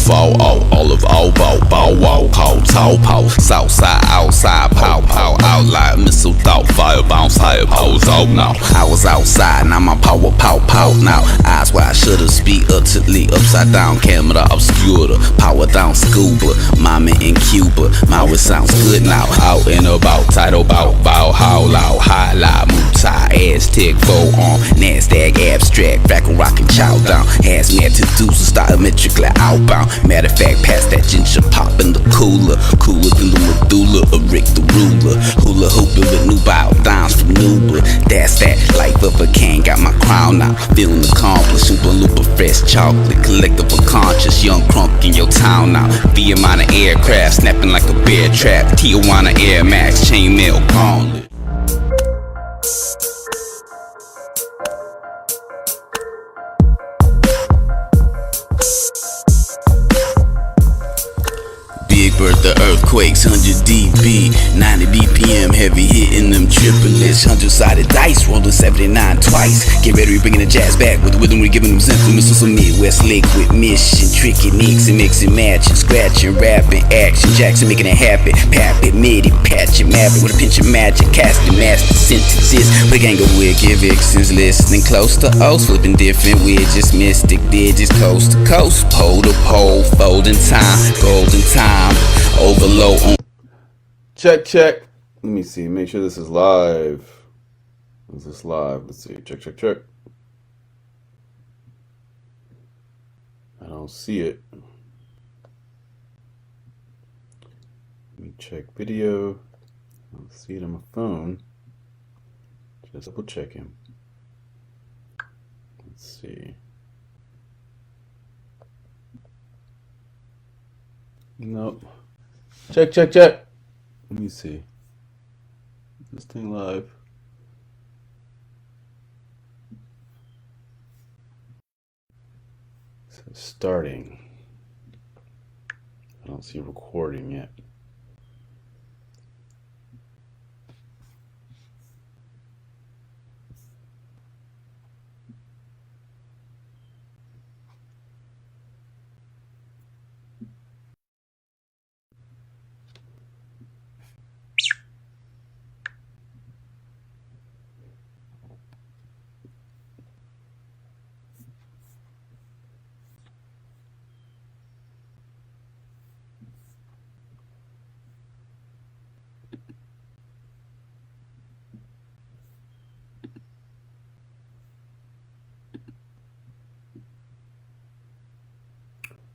fall out, all of all bow wow, call tall pow, south side, outside, pow out like missile thought, fire bounce higher, powers out now. I was outside, now my power pow now. Eyes wide, should've speak utterly upside down, camera obscura, power down scuba, mama in Cuba, my it sounds good now. Out and about, title bout, bow, how loud, high lie, Mutai, Aztec, forearm, Nasdaq, abstract, freckle rockin' chow down, hazmat to do so diametrically outbound. Matter of fact, pass that ginger pop in the cooler than the medulla of Rick the ruler, hula hooping with new bow downs from Newbert. That's that life of a king, got my crown now, feeling accomplished, super looper fresh chocolate, collectible conscious, young crunk in your town now. Via minor aircraft, snapping like a bear trap, Tijuana Air Max, chainmail gauntlet. Big Bertha earthquakes, 100 dB, 90 BPM, heavy hitting them triplets, 100-sided dice, rolling 79 twice. Get ready, we bringing the jazz back with the rhythm, we giving them influence on some Midwest liquid mission, tricky nicks and mixing, matching, scratching, rapping, action, Jackson making it happen, pap it, midi, patch it, map it with a pinch of magic, casting master sentences, with a gang of wicked vixens listening close to us, flipping different widgets, mystic digits, coast to coast, pole to pole, folding time, golden time. Overload on. Check. Let me see. Make sure this is live. Is this live? Let's see. Check. I don't see it. Let me check video. I don't see it on my phone. Just double checking. Let's see. Nope. Check. Let me see. Is this thing live? It says starting. I don't see recording yet.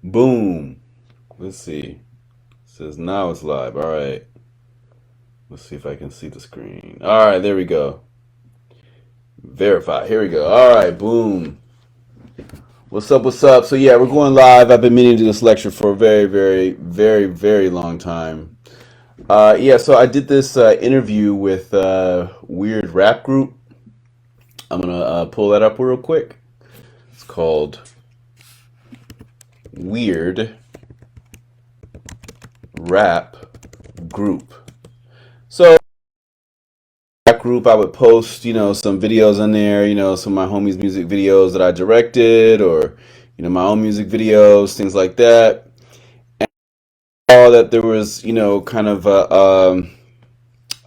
Boom. Let's see. It says now it's live. All right. Let's see if I can see the screen. All right, there we go. Verify. Here we go. All right, boom. What's up? So yeah, we're going live. I've been meaning to do this lecture for a very long time. Yeah, so I did this interview with Weird Rap Group. I'm gonna pull that up real quick. It's called Weird Rap Group. So that group, I would post, some videos on there, some of my homies' music videos that I directed, or my own music videos, things like that. And I saw that there was, kind of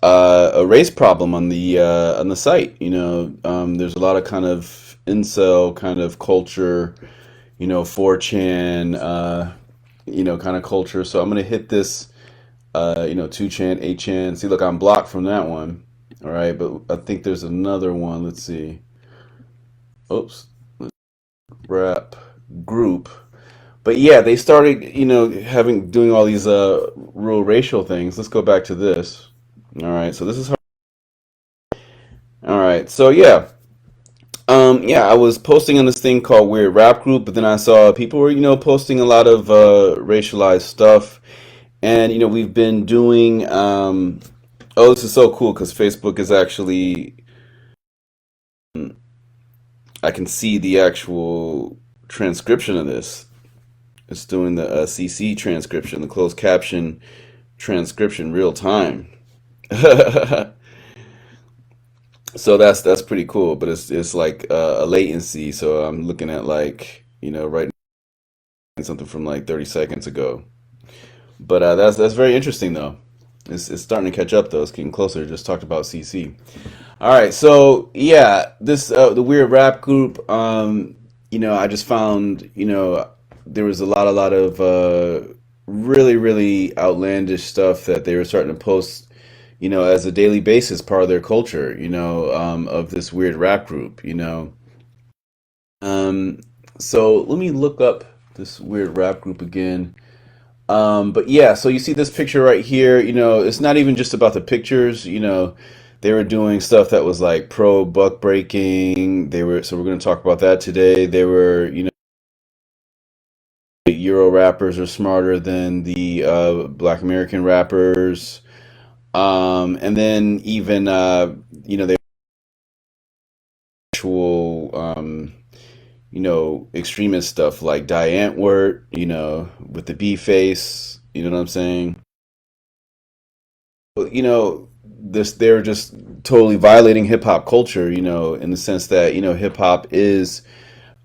a race problem on the site. There's a lot of kind of incel kind of culture, 4chan, kind of culture. So I'm gonna hit this, 2chan, 8chan. See, look, I'm blocked from that one. All right, but I think there's another one. Let's see. Oops. Rap group. But yeah, they started, doing all these real racial things. Let's go back to this. All right, so this is how. All right, so yeah. I was posting on this thing called Weird Rap Group, but then I saw people were, posting a lot of racialized stuff. And, we've been doing, oh, this is so cool because Facebook is actually, I can see the actual transcription of this. It's doing the CC transcription, the closed caption transcription real time. So that's pretty cool, but it's like a latency. So I'm looking at like, right something from like 30 seconds ago. But that's very interesting though. It's starting to catch up though. It's getting closer. Just talked about CC. All right, so yeah, this the weird rap group. I just found there was a lot of really outlandish stuff that they were starting to post, as a daily basis, part of their culture. Of this weird rap group. Um, so let me look up this weird rap group again. But yeah, so you see this picture right here, it's not even just about the pictures, they were doing stuff that was like pro buck breaking. So we're going to talk about that today. They were, the Euro rappers are smarter than the Black American rappers. And then even, they actual, extremist stuff like Die Antwoord, with the B face, you know what I'm saying? This they're just totally violating hip hop culture, in the sense that, hip hop is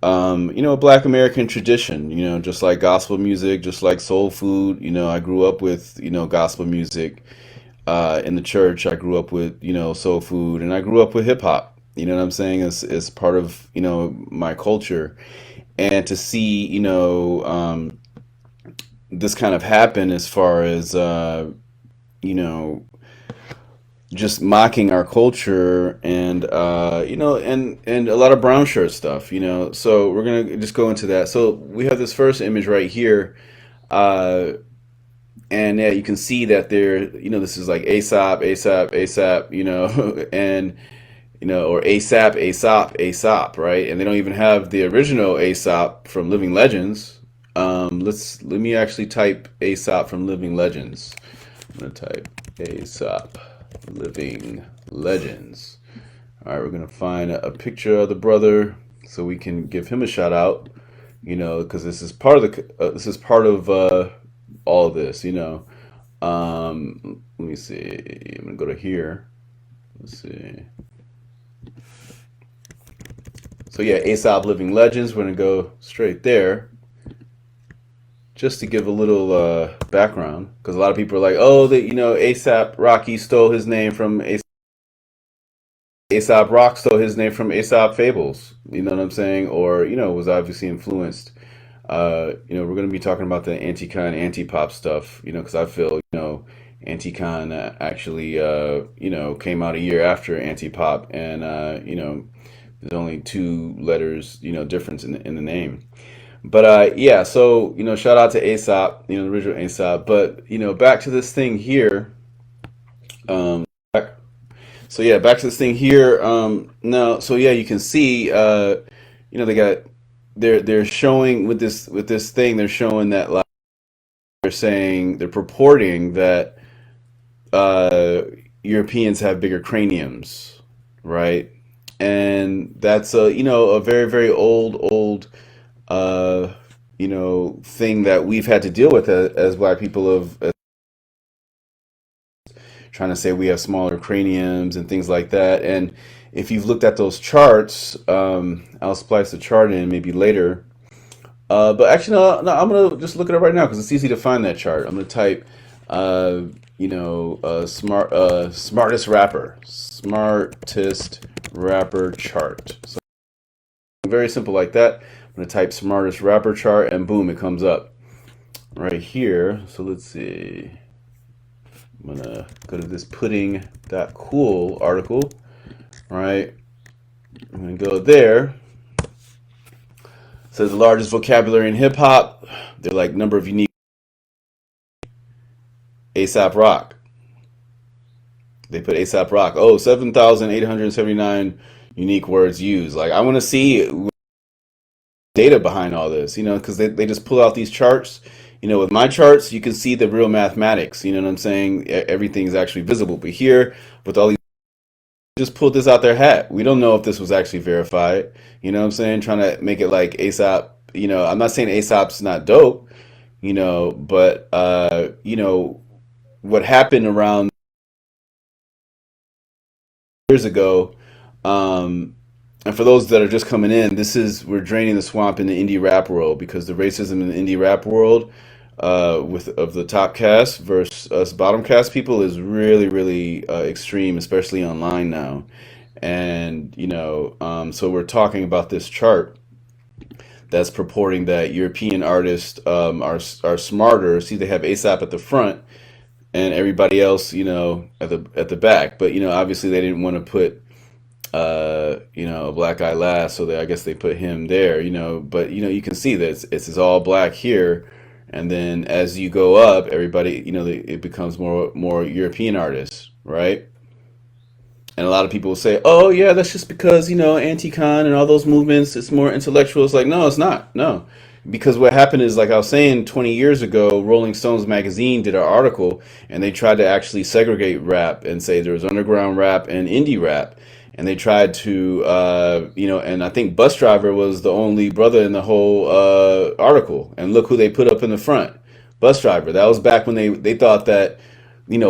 a Black American tradition, just like gospel music, just like soul food. I grew up with, gospel music in the church. I grew up with, soul food, and I grew up with hip hop. You know what I'm saying? It's part of, my culture. And to see, this kind of happen as far as, you know, just mocking our culture and and a lot of brown shirt stuff, so we're gonna just go into that. So we have this first image right here, uh and yeah, you can see that there, this is like ASAP, and or ASAP, right? And they don't even have the original ASAP from Living Legends. Let me actually type ASAP from Living Legends. I'm gonna type ASAP Living Legends. All right, we're gonna find a picture of the brother so we can give him a shout out. Because this is part of all of this. Let me see. I'm gonna go to here. Let's see. So yeah, ASAP Living Legends. We're gonna go straight there, just to give a little background, because a lot of people are like, oh, that ASAP Rocky stole his name from ASAP Rock stole his name from ASAP Fables. You know what I'm saying? Or was obviously influenced. We're going to be talking about the anti-con, anti-pop stuff. Because I feel anti-con actually came out a year after anti-pop, and there's only two letters difference in the name. But yeah, so shout out to ASAP, the original ASAP. But back to this thing here. Back, so yeah, back to this thing here. Now, so yeah, you can see, they got they're showing with this thing. They're showing that, like, they're purporting that uh, Europeans have bigger craniums, right? And that's a very old uh, thing that we've had to deal with as Black people, of trying to say we have smaller craniums and things like that. And if you've looked at those charts, I'll splice the chart in maybe later. But actually, no, I'm gonna just look it up right now because it's easy to find that chart. I'm gonna type, uh, smartest rapper chart. So very simple like that. I'm gonna type smartest rapper chart, and boom, it comes up right here. So let's see. I'm gonna go to this pudding.cool article, right? I'm gonna go there. It says the largest vocabulary in hip hop. They're like number of unique. ASAP Rock. They put ASAP Rock. Oh, 7,879 unique words used. Like, I want to see data behind all this, because they just pull out these charts. With my charts, you can see the real mathematics. You know what I'm saying? Everything's actually visible. But here, with all these, just pulled this out their hat. We don't know if this was actually verified. You know what I'm saying? Trying to make it like ASAP. I'm not saying ASAP's not dope, but what happened around years ago, um, and for those that are just coming in, we're draining the swamp in the indie rap world because the racism in the indie rap world, with of the top cast versus us bottom cast people is really really extreme, especially online now. And so we're talking about this chart that's purporting that European artists are smarter. See, they have ASAP at the front and everybody else, at the back. But obviously they didn't want to put a black guy last, so I guess they put him there. But you can see that it's all black here, and then as you go up, everybody, it becomes more European artists, right? And a lot of people will say, "Oh yeah, that's just because anti-con and all those movements. It's more intellectual." It's like, no, it's not. No, because what happened is, like I was saying, 20 years ago, Rolling Stones magazine did an article, and they tried to actually segregate rap and say there was underground rap and indie rap, and they tried to, and I think Bus Driver was the only brother in the whole article. And look who they put up in the front, Bus Driver. That was back when they thought that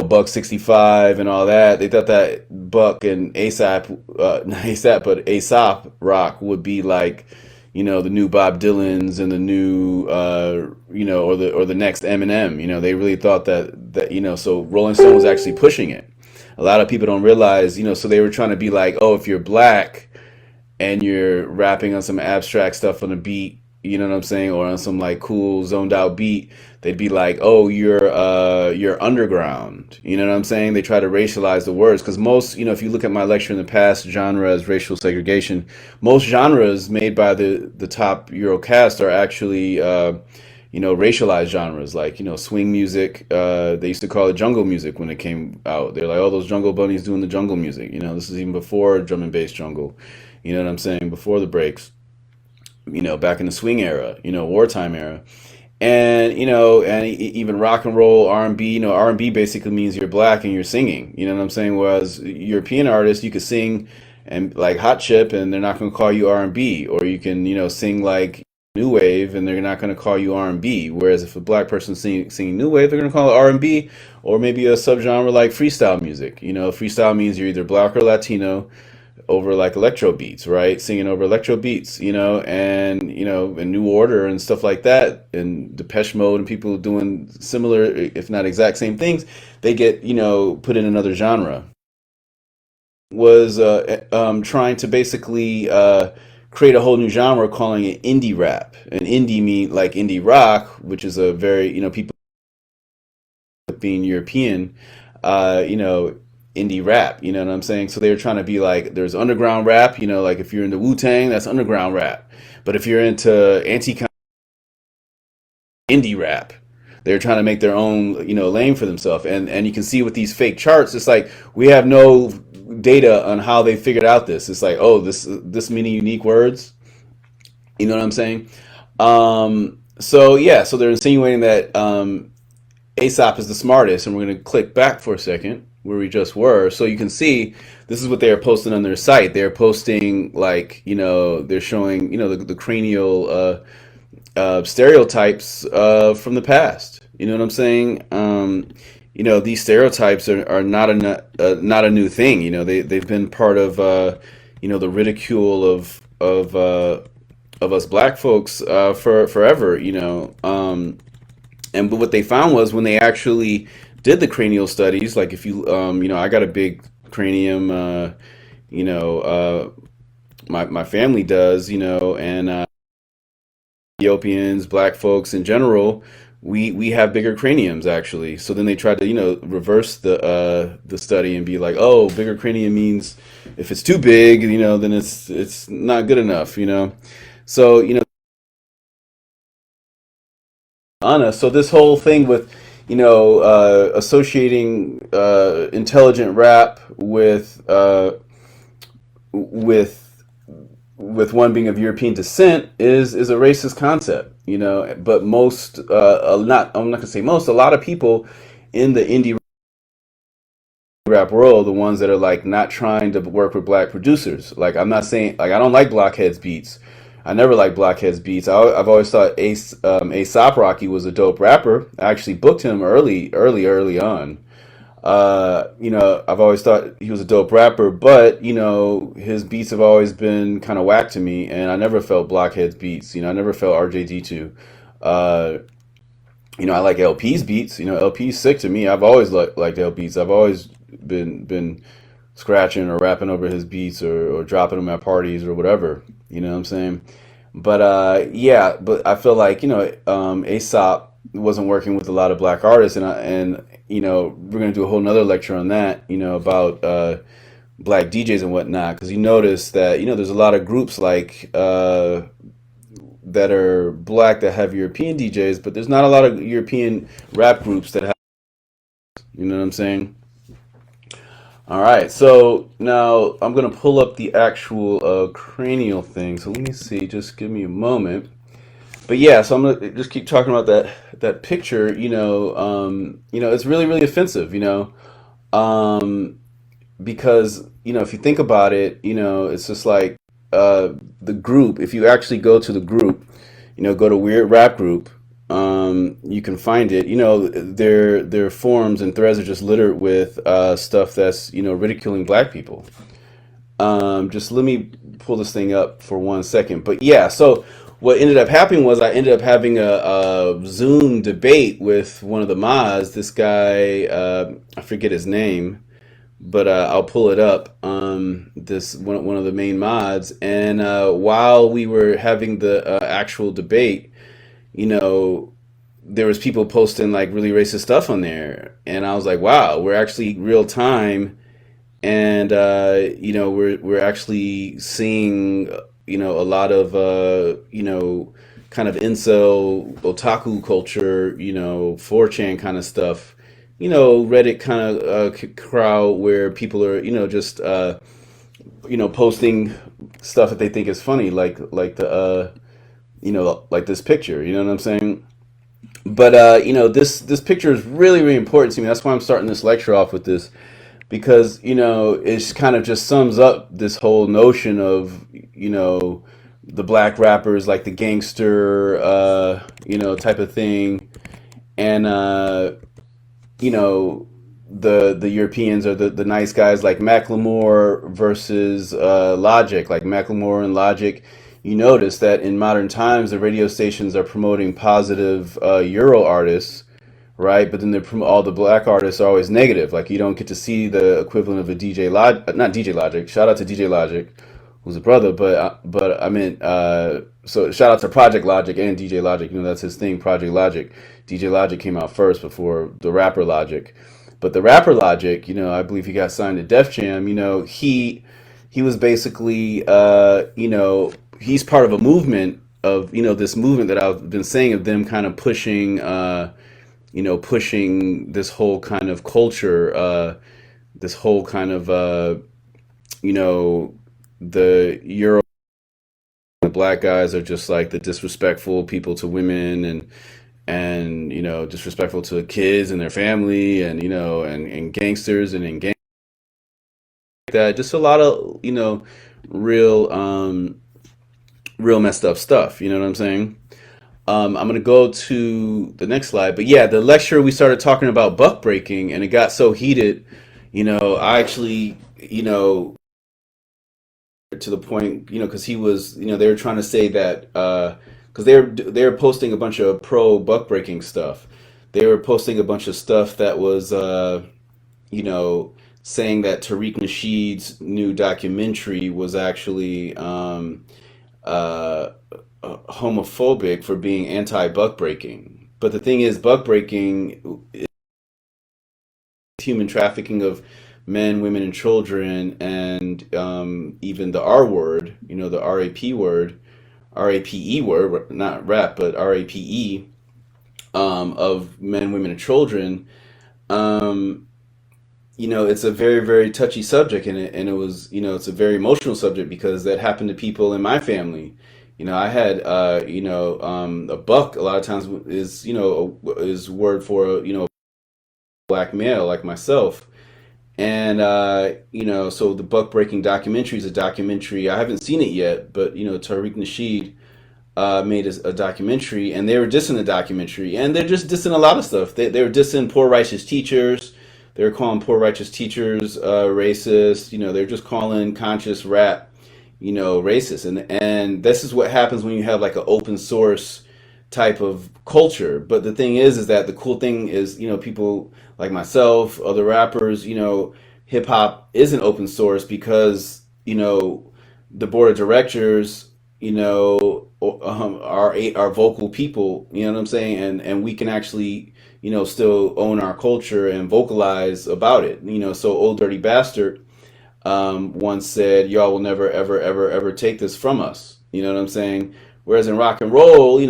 Buck 65 and all that. They thought that Buck and ASAP, not ASAP, but ASAP Rock would be like, the new Bob Dylan's and the new, or the next Eminem. They really thought that. So Rolling Stone was actually pushing it. A lot of people don't realize, so they were trying to be like, oh, if you're black and you're rapping on some abstract stuff on a beat, you know what I'm saying, or on some like cool zoned out beat, they'd be like, "Oh, you're underground." You know what I'm saying? They try to racialize the words because most, if you look at my lecture in the past, genres, racial segregation, most genres made by the top Eurocast are actually racialized genres, like swing music. They used to call it jungle music when it came out. They're like, "Oh, those jungle bunnies doing the jungle music." This is even before drum and bass jungle. You know what I'm saying? Before the breaks, back in the swing era, wartime era. And even rock and roll, R&B, R&B basically means you're black and you're singing, you know what I'm saying? Whereas European artists, you could sing and like Hot Chip and they're not going to call you R&B, or you can, sing like new wave and they're not going to call you R&B. Whereas if a black person singing new wave, they're going to call it R&B, or maybe a subgenre like freestyle music. Freestyle means you're either black or Latino over like electro beats, right? Singing over electro beats, and New Order and stuff like that, and Depeche Mode and people doing similar, if not exact same things, they get, put in another genre. Was trying to basically create a whole new genre, calling it indie rap. And indie mean like indie rock, which is a very, people being European, indie rap, you know what I'm saying? So they were trying to be like, there's underground rap, like if you're into Wu-Tang, that's underground rap. But if you're into anti indie rap, they're trying to make their own, lane for themselves. And you can see with these fake charts, it's like we have no data on how they figured out this. It's like, oh, this many unique words. You know what I'm saying? So yeah, so they're insinuating that ASAP is the smartest, and we're going to click back for a second where we just were, so you can see this is what they are posting on their site. They're posting like, they're showing, the cranial stereotypes from the past. You know what I'm saying? These stereotypes are not not a new thing. They've been part of the ridicule of us black folks for forever. And but what they found was when they actually did the cranial studies, like if you, I got a big cranium, my family does, and Ethiopians, black folks in general, we have bigger craniums actually. So then they tried to, reverse the study and be like, oh, bigger cranium means if it's too big, then it's not good enough, So, on us. So this whole thing with, associating intelligent rap with one being of European descent is a racist concept, But most, not I'm not gonna say most, a lot of people in the indie rap world, the ones that are like not trying to work with black producers. Like I'm not saying like I don't like Blockhead's beats. I never liked Blockhead's beats. I've always thought Aesop Rocky was a dope rapper. I actually booked him early on. I've always thought he was a dope rapper, but his beats have always been kind of whack to me, and I never felt Blockhead's beats. I never felt RJD2. Uh, I like LP's beats. LP's sick to me. I've always liked LP's. I've always been scratching or rapping over his beats or dropping them at parties or whatever. You know what I'm saying? But yeah, but I feel like Aesop wasn't working with a lot of black artists, and we're gonna do a whole nother lecture on that. About black DJs and whatnot, because you notice that there's a lot of groups like that are black that have European DJs, but there's not a lot of European rap groups that have. You know what I'm saying? All right, so now I'm gonna pull up the actual cranial thing. So let me see. Just give me a moment. But yeah, so I'm gonna just keep talking about that picture. It's really really offensive. Um, because if you think about it, it's just like the group. If you actually go to the group, go to Weird Rap Group, you can find it. Their forums and threads are just littered with stuff that's ridiculing black people. Just let me pull this thing up for 1 second. But yeah, so what ended up happening was I ended up having a Zoom debate with one of the mods. This guy, I forget his name, but I'll pull it up. This one of the main mods, and while we were having the actual debate, you know, there was people posting like really racist stuff on there, and I was like, wow, we're actually real time, and we're actually seeing a lot of kind of incel otaku culture, 4chan kind of stuff, Reddit kind of crowd where people are just posting stuff that they think is funny, like the like this picture, you know what I'm saying? But this picture is really really important to me. That's why I'm starting this lecture off with this, because it's kind of just sums up this whole notion of the black rappers, like the gangster type of thing, and you know the Europeans are the nice guys, like Macklemore versus Logic. Like Macklemore and Logic, you notice that in modern times the radio stations are promoting positive Euro artists, right? But then all the black artists are always negative. Like you don't get to see the equivalent of a DJ Log, not DJ Logic. Shout out to DJ Logic, who's a brother, but I meant so shout out to Project Logic and DJ Logic. That's his thing, Project Logic. DJ Logic came out first before the rapper Logic, but the rapper Logic, I believe he got signed to Def Jam. He was basically he's part of a movement of this movement that I've been saying, of them kind of pushing pushing this whole kind of culture, this whole kind of you know the Euro the black guys are just like the disrespectful people to women, and disrespectful to kids and their family, and and gangsters and gang like that. Just a lot of real real messed up stuff. You know what I'm saying? I'm gonna go to the next slide, but yeah, the lecture we started talking about buck breaking, and it got so heated. I actually to the point, because he was, they were trying to say that, because they were posting a bunch of pro buck breaking stuff. They were posting a bunch of stuff that was, you know, saying that Tariq Nasheed's new documentary was actually homophobic for being anti buck breaking. But the thing is, buck breaking is human trafficking of men, women, and children, and even the R word, the RAP word, RAPE word, not rap, but RAPE, of men, women, and children. Um, it's a very, very touchy subject, and it was, it's a very emotional subject because that happened to people in my family. I had, a buck. A lot of times is, is word for, black male like myself. And so the Buck Breaking documentary is a documentary. I haven't seen it yet, but Tariq Nasheed made a documentary, and they were dissing the documentary, and they're just dissing a lot of stuff. They were dissing poor righteous teachers. they're calling poor righteous teachers racist. They're just calling conscious rap, racist. And this is what happens when you have like an open source type of culture. But the thing is that the cool thing is, people like myself, other rappers, hip hop isn't open source because, the board of directors, are vocal people, you know what I'm saying? And we can actually, still own our culture and vocalize about it. So Old Dirty Bastard once said, "Y'all will never, ever, ever, ever take this from us." You know what I'm saying? Whereas in rock and roll,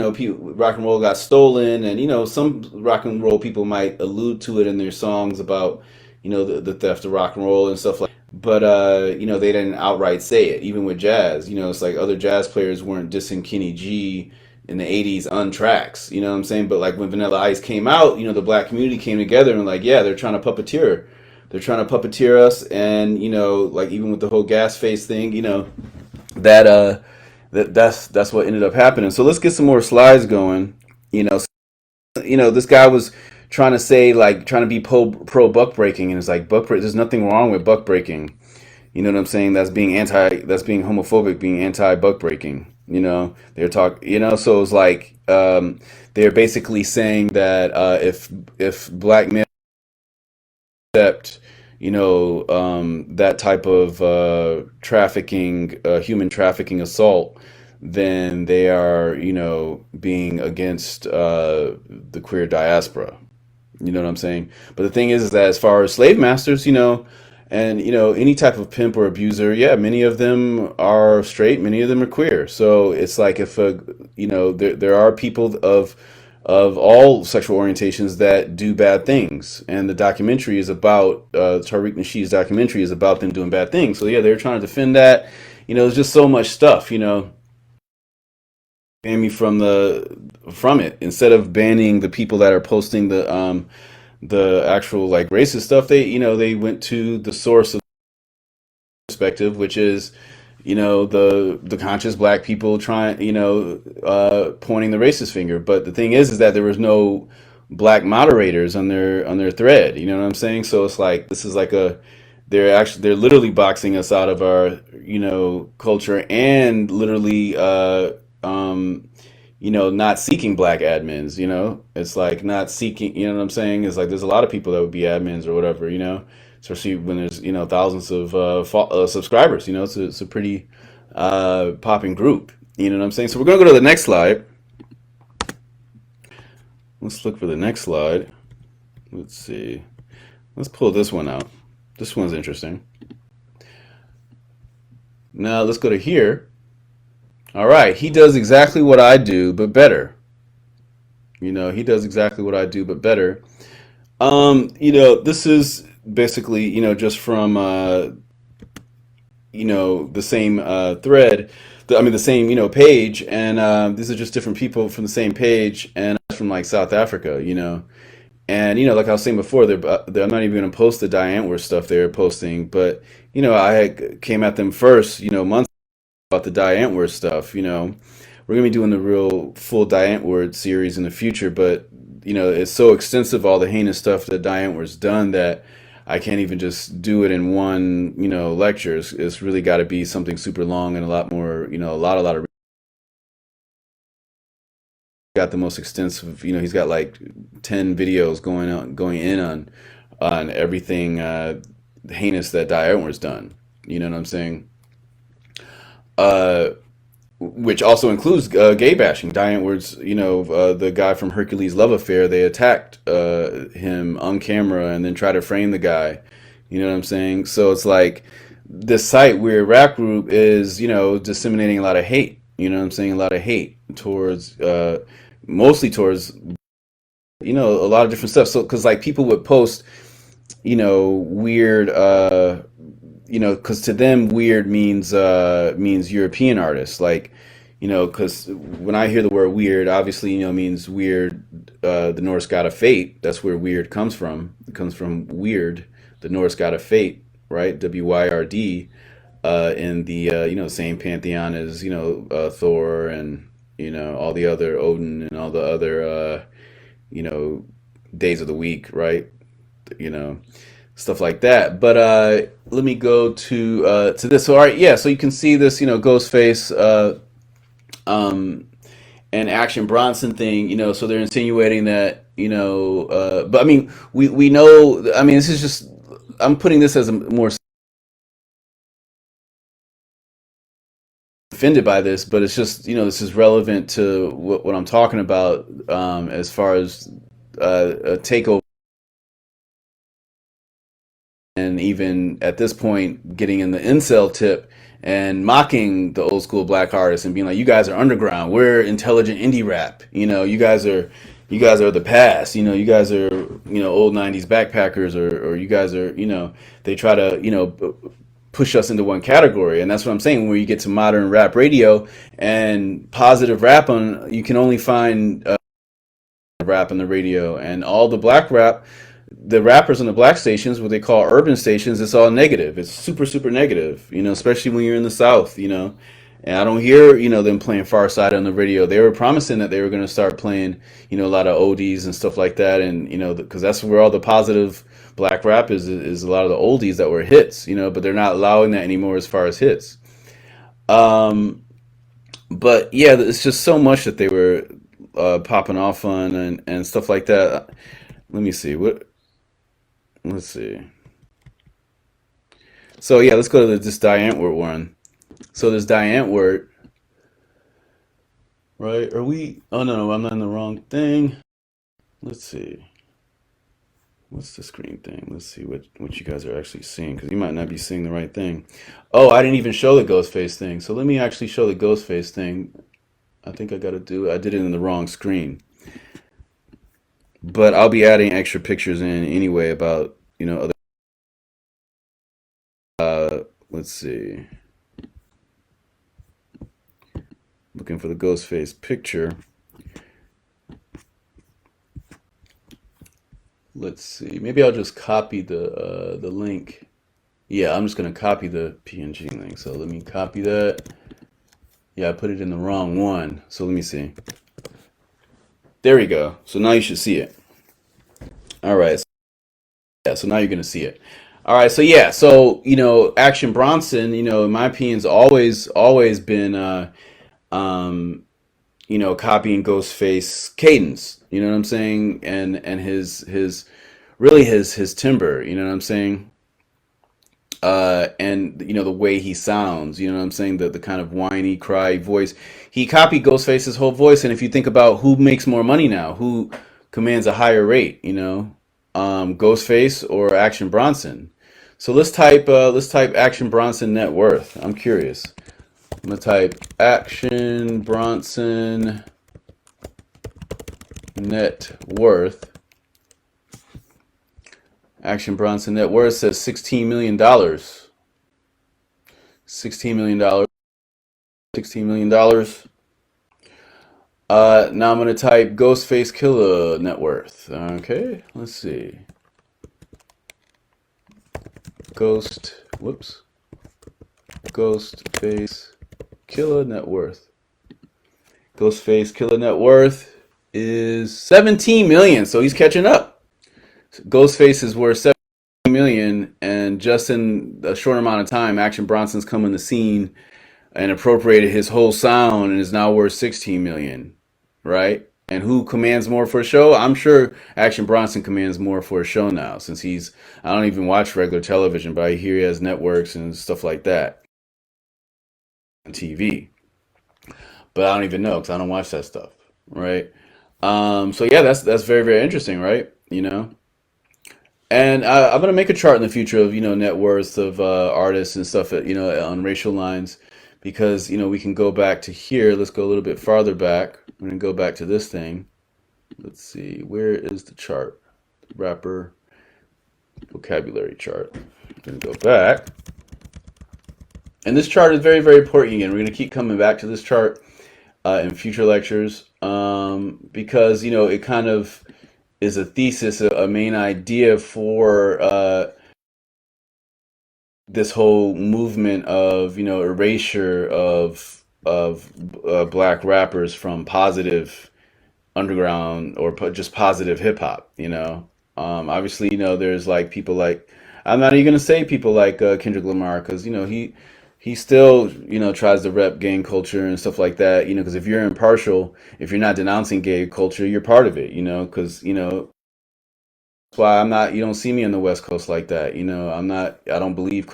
rock and roll got stolen, and some rock and roll people might allude to it in their songs about, the theft of rock and roll and stuff like. But they didn't outright say it. Even with jazz, it's like other jazz players weren't dissing Kenny G in the '80s on tracks. You know what I'm saying? But like when Vanilla Ice came out, the black community came together and like, yeah, they're trying to puppeteer. They're trying to puppeteer us, and like even with the whole gas face thing, that that's what ended up happening. So let's get some more slides going. This guy was trying to say like trying to be pro buck breaking, and it's like buck break. There's nothing wrong with buck breaking. You know what I'm saying? That's being that's being homophobic, being anti buck breaking. They're talk. So it's like they're basically saying that if black men accept, that type of trafficking, human trafficking assault, then they are, being against the queer diaspora. You know what I'm saying? But the thing is that as far as slave masters, and any type of pimp or abuser, yeah, many of them are straight, many of them are queer. So it's like if there are people of all sexual orientations that do bad things, and the documentary is about Tariq Nasheed's documentary is about them doing bad things. So yeah, they're trying to defend that. There's just so much stuff. Ban me from it instead of banning the people that are posting the actual like racist stuff. They went to the source of perspective, which is the conscious black people trying pointing the racist finger. But the thing is that there was no black moderators on their thread. You know what I'm saying? So it's like this is like they're literally boxing us out of our culture, and literally not seeking black admins. It's like not seeking. You know what I'm saying? It's like there's a lot of people that would be admins or whatever. Especially when there's thousands of subscribers. It's a pretty popping group. You know what I'm saying? So we're gonna go to the next slide. Let's look for the next slide. Let's see. Let's pull this one out. This one's interesting. Now let's go to here. All right, he does exactly what I do, but better. He does exactly what I do, but better. This is basically, just from, the same thread, the same, page, and these are just different people from the same page, and from like South Africa, and like I was saying before, I'm not even going to post the Diane Antwoord stuff they're posting, but I came at them first, months about the Diane Antwoord stuff. We're gonna be doing the real full Diane Antwoord series in the future, but it's so extensive, all the heinous stuff that Diane Antwoord's done, that I can't even just do it in one lecture. It's really got to be something super long and a lot more, a lot of got the most extensive. He's got like 10 videos going in on everything heinous that Diane Antwoord's done. You know what I'm saying? Uh, which also includes gay bashing. Diane Antwoord's, the guy from Hercules Love Affair, they attacked him on camera and then try to frame the guy. You know what I'm saying? So it's like this site, Weird Rap Group, is, disseminating a lot of hate. You know what I'm saying? A lot of hate towards, mostly towards, a lot of different stuff. So, because like people would post, weird, because to them weird means European artists, like, because when I hear the word weird, obviously, means weird, the Norse god of fate. That's where weird comes from. It comes from weird, the Norse god of fate, right? Wyrd, in the same pantheon as Thor, and all the other Odin, and all the other you know days of the week, right? you know stuff like that. But let me go to this. So all right, yeah. So you can see this, Ghostface and Action Bronson thing. So they're insinuating that but I mean, we know. I mean, this is just. I'm putting this as a more offended by this, but it's just this is relevant to what I'm talking about as far as a takeover, and even at this point getting in the incel tip and mocking the old school black artists and being like, you guys are underground, we're intelligent indie rap, you guys are the past, you guys are old 90s backpackers, or you guys are they try to push us into one category. And that's what I'm saying, where you get to modern rap radio and positive rap on, you can only find rap on the radio, and all the black rap, the rappers on the black stations, what they call urban stations, it's all negative. It's super super negative, especially when you're in the South, and I don't hear them playing Far Side on the radio. They were promising that they were going to start playing a lot of oldies and stuff like that, and because that's where all the positive black rap is a lot of the oldies that were hits, but they're not allowing that anymore as far as hits. um but yeah, it's just so much that they were popping off on, and stuff like that. Let me see what. Let's see. So yeah, let's go to this Diane Antwoord one. So this Diane Antwoord, right? Are we? Oh no, no, I'm not in the wrong thing. Let's see. What's the screen thing? Let's see what you guys are actually seeing, because you might not be seeing the right thing. Oh, I didn't even show the Ghostface thing. So let me actually show the Ghostface thing. I think I got to do. I did it in the wrong screen, but I'll be adding extra pictures in anyway about other. Let's see. Looking for the Ghostface picture. Let's see. Maybe I'll just copy the link. Yeah, I'm just gonna copy the PNG link. So let me copy that. Yeah, I put it in the wrong one. So let me see. There we go. So now you should see it. All right. So, yeah. So now you're gonna see it. All right. So yeah. So Action Bronson. In my opinion's always been copying Ghostface cadence. You know what I'm saying? And his really his timbre. You know what I'm saying? And the way he sounds, you know what I'm saying, the kind of whiny cry voice. He copied Ghostface's whole voice, and if you think about who makes more money now, who commands a higher rate, Ghostface or Action Bronson. So let's type Action Bronson net worth. I'm curious. I'm gonna type Action Bronson net worth. Action Bronson net worth says $16 million. $16 million. $16 million. Now I'm gonna type Ghostface Killer net worth. Okay, let's see. Ghostface Killer net worth. Ghostface Killer net worth is 17 million. So he's catching up. Ghostface is worth 7 million, and just in a short amount of time, Action Bronson's come in the scene and appropriated his whole sound and is now worth 16 million, right? And who commands more for a show? I'm sure Action Bronson commands more for a show now, since I don't even watch regular television, but I hear he has networks and stuff like that on TV. But I don't even know because I don't watch that stuff, right? So yeah, that's very very interesting, right? And I'm gonna make a chart in the future of net worths of artists and stuff on racial lines, because we can go back to here. Let's go a little bit farther back. I'm gonna go back to this thing. Let's see, where is the chart? Rapper vocabulary chart. I'm gonna go back, and this chart is very very important. Again, we're gonna keep coming back to this chart in future lectures, because it kind of is a thesis, a main idea for this whole movement of erasure of black rappers from positive underground or just positive hip hop. Obviously there's like people like I'm not even gonna say people like Kendrick Lamar, because he still tries to rep gang culture and stuff like that. Because if you're impartial, if you're not denouncing gay culture, you're part of it. Because that's why I'm not. You don't see me on the West Coast like that. I'm not. I don't believe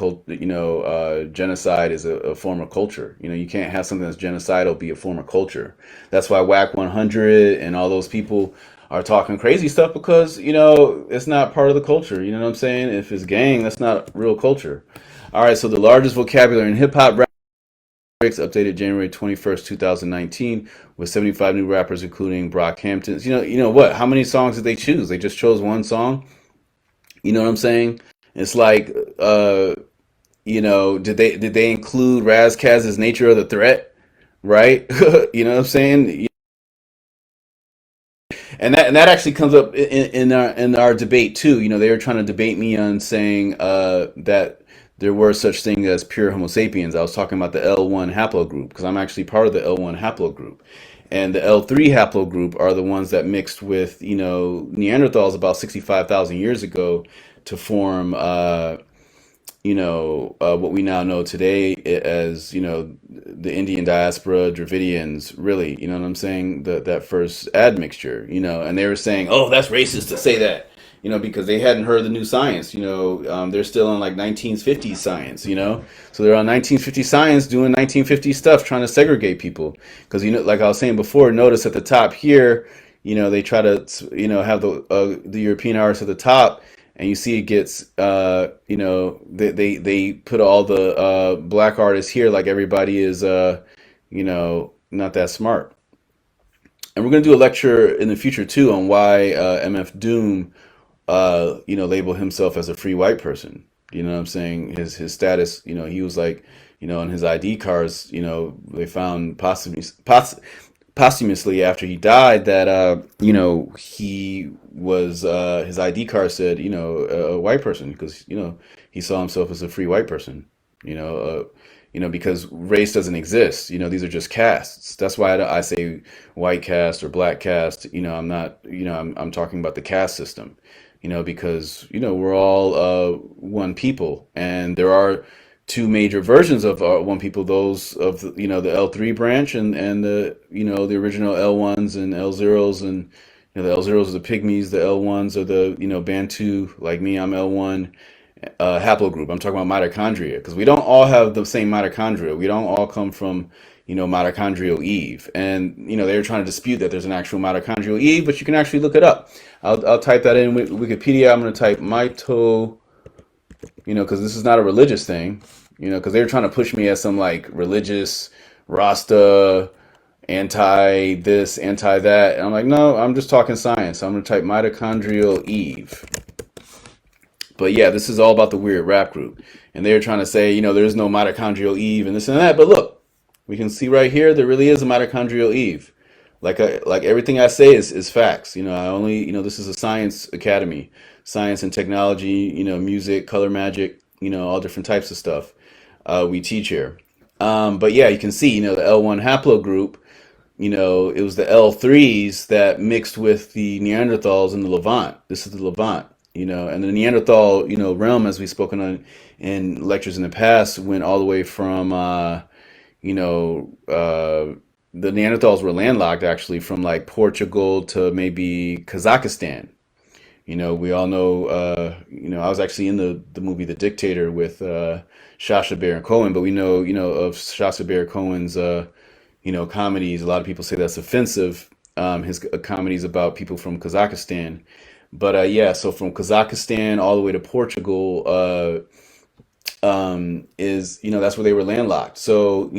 genocide is a form of culture. You can't have something that's genocidal be a form of culture. That's why Whack 100 and all those people are talking crazy stuff, because it's not part of the culture. You know what I'm saying? If it's gang, that's not real culture. All right. So the largest vocabulary in hip hop lyrics updated January 21st, 2019, with 75 new rappers, including Brock Hampton. What? How many songs did they choose? They just chose one song. You know what I'm saying? It's like, did they include Razkaz's Nature of the Threat? Right? You know what I'm saying? And that actually comes up in our debate too. They were trying to debate me on saying that there were such things as pure Homo sapiens. I was talking about the L1 haplogroup, because I'm actually part of the L1 haplogroup, and the L3 haplogroup are the ones that mixed with Neanderthals about 65,000 years ago to form what we now know today as, the Indian diaspora, Dravidians, really, you know what I'm saying? That first admixture, and they were saying, oh, that's racist to say that, because they hadn't heard the new science, they're still on like 1950s science, so they're on 1950 science doing 1950 stuff, trying to segregate people. Because, like I was saying before, notice at the top here, they try to, have the European artists at the top, and you see it gets they put all the black artists here, like everybody is not that smart. And we're going to do a lecture in the future too on why MF Doom labeled himself as a free white person. You know what I'm saying? His status, he was like, on his ID cards, they found posthumously after he died that he was his ID card said a white person, because he saw himself as a free white person. You know, uh, because race doesn't exist. These are just castes. That's why I say white caste or black caste. I'm not. I'm talking about the caste system. Because we're all one people, and there are two major versions of one people. Those of the L3 branch, and the the original L1s and L0s, and the L0s are the pygmies, the L1s are the Bantu, like me. I'm L1 haplogroup. I'm talking about mitochondria, because we don't all have the same mitochondria. We don't all come from mitochondrial Eve, and they were trying to dispute that there's an actual mitochondrial Eve, but you can actually look it up. I'll type that in Wikipedia. I'm going to type mito, because this is not a religious thing, because they were trying to push me as some like religious Rasta, anti this, anti that. And I'm like, no, I'm just talking science. I'm going to type mitochondrial Eve. But yeah, this is all about the weird rap group. And they were trying to say, there's no mitochondrial Eve and this and that. But look, we can see right here, there really is a mitochondrial Eve. Like everything I say is facts. I only, this is a science academy, science and technology, music, color magic, all different types of stuff we teach here. But yeah, you can see, the L1 haplogroup, it was the L3s that mixed with the Neanderthals in the Levant. This is the Levant, and the Neanderthal, realm, as we've spoken on in lectures in the past, went all the way from, you know, the Neanderthals were landlocked actually from like Portugal to maybe Kazakhstan. We all know, I was actually in the movie The Dictator with Sacha Baron Cohen, but we know, of Sacha Baron Cohen's, comedies. A lot of people say that's offensive. His comedies about people from Kazakhstan. But yeah, so from Kazakhstan all the way to Portugal that's where they were landlocked. So,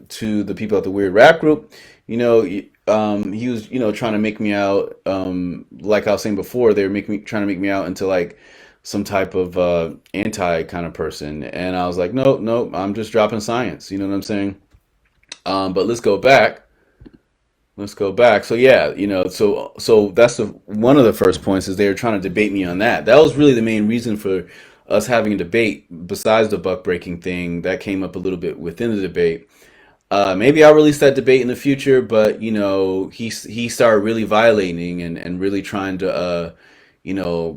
to the people at the Weird Rap Group, he was, trying to make me out, like I was saying before, they were trying to make me out into like some type of anti kind of person. And I was like, no, no, I'm just dropping science. You know what I'm saying? But let's go back. Let's go back. So yeah, so that's one of the first points is they were trying to debate me on that. That was really the main reason for us having a debate. Besides the buck breaking thing, that came up a little bit within the debate. Maybe I'll release that debate in the future, but he started really violating and really trying to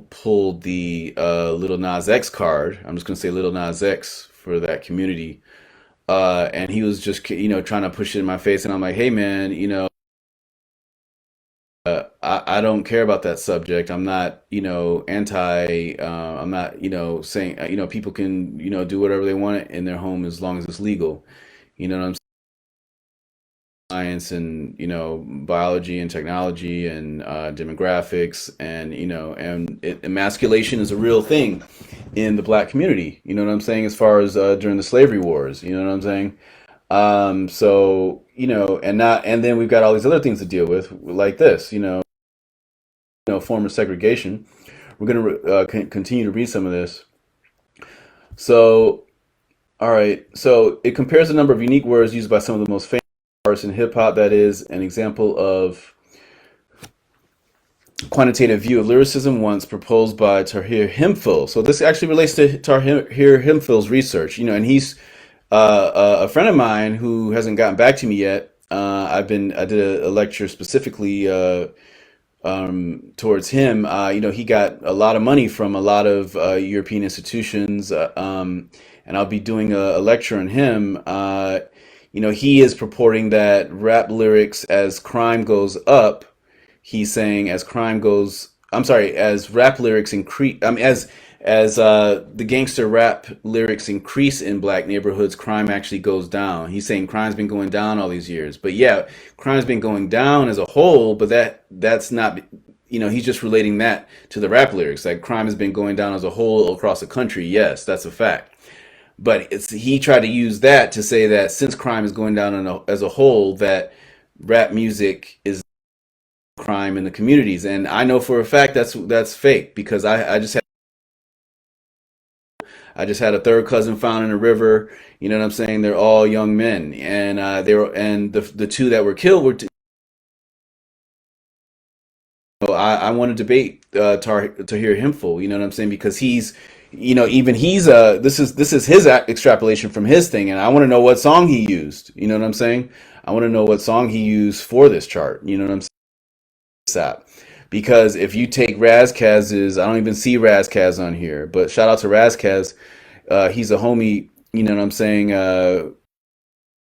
pulled the Little Nas X card. I'm just gonna say Little Nas X for that community. And he was just, trying to push it in my face, and I'm like, hey man, I don't care about that subject. I'm not, anti. I'm not, saying, people can, do whatever they want in their home as long as it's legal. You know what I'm saying? Science and biology and technology and demographics and emasculation is a real thing in the black community. You know what I'm saying? As far as during the slavery wars, you know what I'm saying? So and then we've got all these other things to deal with, like this, form of segregation. We're going to continue to read some of this. So, all right. So it compares the number of unique words used by some of the most famous artists in hip hop. That is an example of quantitative view of lyricism once proposed by Tahir Hemphill. So this actually relates to Tahir Hemphill's research, and he's a friend of mine who hasn't gotten back to me yet. I did a lecture specifically towards him. He got a lot of money from a lot of European institutions, and I'll be doing a lecture on him. He is purporting that rap lyrics, as crime goes up, he's saying as crime goes, I'm sorry, as rap lyrics increase, as the gangster rap lyrics increase in black neighborhoods, crime actually goes down. He's saying crime's been going down all these years, but yeah, crime's been going down as a whole. But that's not, he's just relating that to the rap lyrics. Like crime has been going down as a whole across the country. Yes, that's a fact. But he tried to use that to say that since crime is going down as a whole, that rap music is crime in the communities. And I know for a fact that's fake, because I just had a third cousin found in a river. You know what I'm saying? They're all young men, and the two that were killed were. I want to debate Tahir Hemphill. You know what I'm saying? Because he's, even he's this is his extrapolation from his thing, and I want to know what song he used. You know what I'm saying? I want to know what song he used for this chart. You know what I'm saying? Because if you take Razkaz's, I don't even see Razkaz on here, but shout out to Razkaz. He's a homie, you know what I'm saying,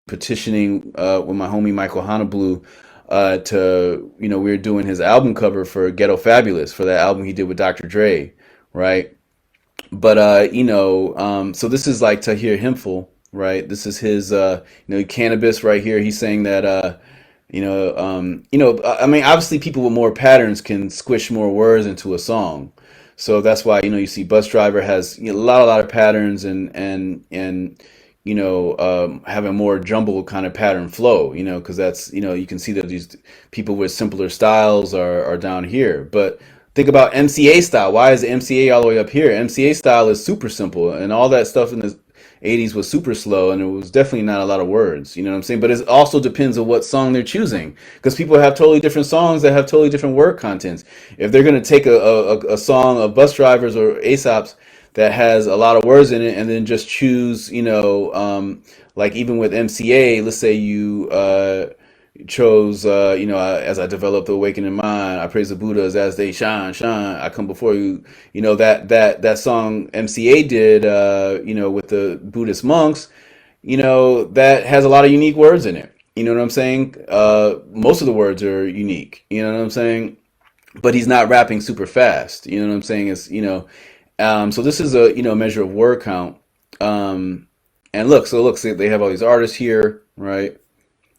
petitioning with my homie Michael Honolulu we were doing his album cover for Ghetto Fabulous, for that album he did with Dr. Dre, right? But so this is like Tahir Hemphill, right? This is his cannabis right here. He's saying that I mean, obviously people with more patterns can squish more words into a song. So that's why, you see Bus Driver has, a lot of patterns, and having more jumbled kind of pattern flow, because that's, you can see that these people with simpler styles are down here. But think about MCA style. Why is the MCA all the way up here? MCA style is super simple, and all that stuff in the 80s was super slow, and it was definitely not a lot of words. You know what I'm saying? But it also depends on what song they're choosing, because people have totally different songs that have totally different word contents. If they're going to take a song of Bus Drivers or Aesop's that has a lot of words in it, and then just choose, like even with MCA, let's say you chose, as I develop the awakening mind, I praise the Buddhas as they shine, shine. I come before you. That song MCA did, with the Buddhist monks, that has a lot of unique words in it. You know what I'm saying? Most of the words are unique. You know what I'm saying? But he's not rapping super fast. You know what I'm saying? So this is a measure of word count. And look, so they have all these artists here, right?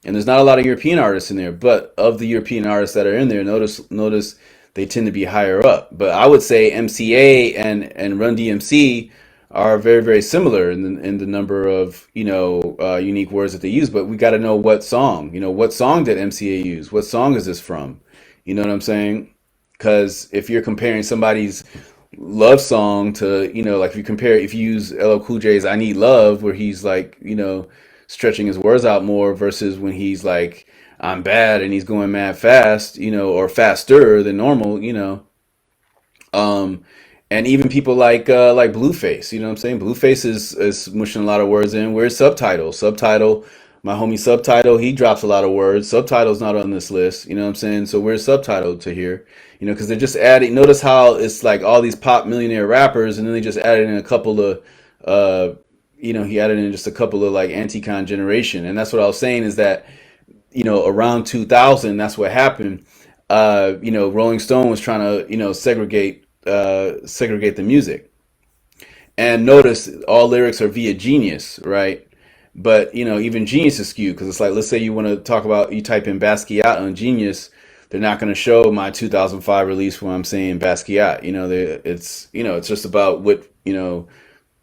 And there's not a lot of European artists in there, but of the European artists that are in there, notice they tend to be higher up. But I would say MCA and Run DMC are very, very similar in the number of unique words that they use. But we got to know what song. What song did MCA use? What song is this from? You know what I'm saying? Because if you're comparing somebody's love song to, like if you use LL Cool J's "I Need Love," where he's like, stretching his words out more, versus when he's like, "I'm bad," and he's going mad fast, or faster than normal, and even people like Blueface, you know what I'm saying? Blueface is mushing a lot of words in. Where's Subtitle? Subtitle My homie Subtitle, he drops a lot of words. Subtitle's not on this list. You know what I'm saying? So where's Subtitle to here? You know, because they're just adding. Notice how it's like all these pop millionaire rappers, and then they just added in a couple of, uh, he added in just a couple of like anti-con generation, and that's what I was saying is that around 2000, that's what happened. Rolling Stone was trying to segregate the music, and notice all lyrics are via Genius, right? But even Genius is skewed because it's like, let's say you want to talk about, you type in Basquiat on Genius, they're not going to show my 2005 release when I'm saying Basquiat. It's just about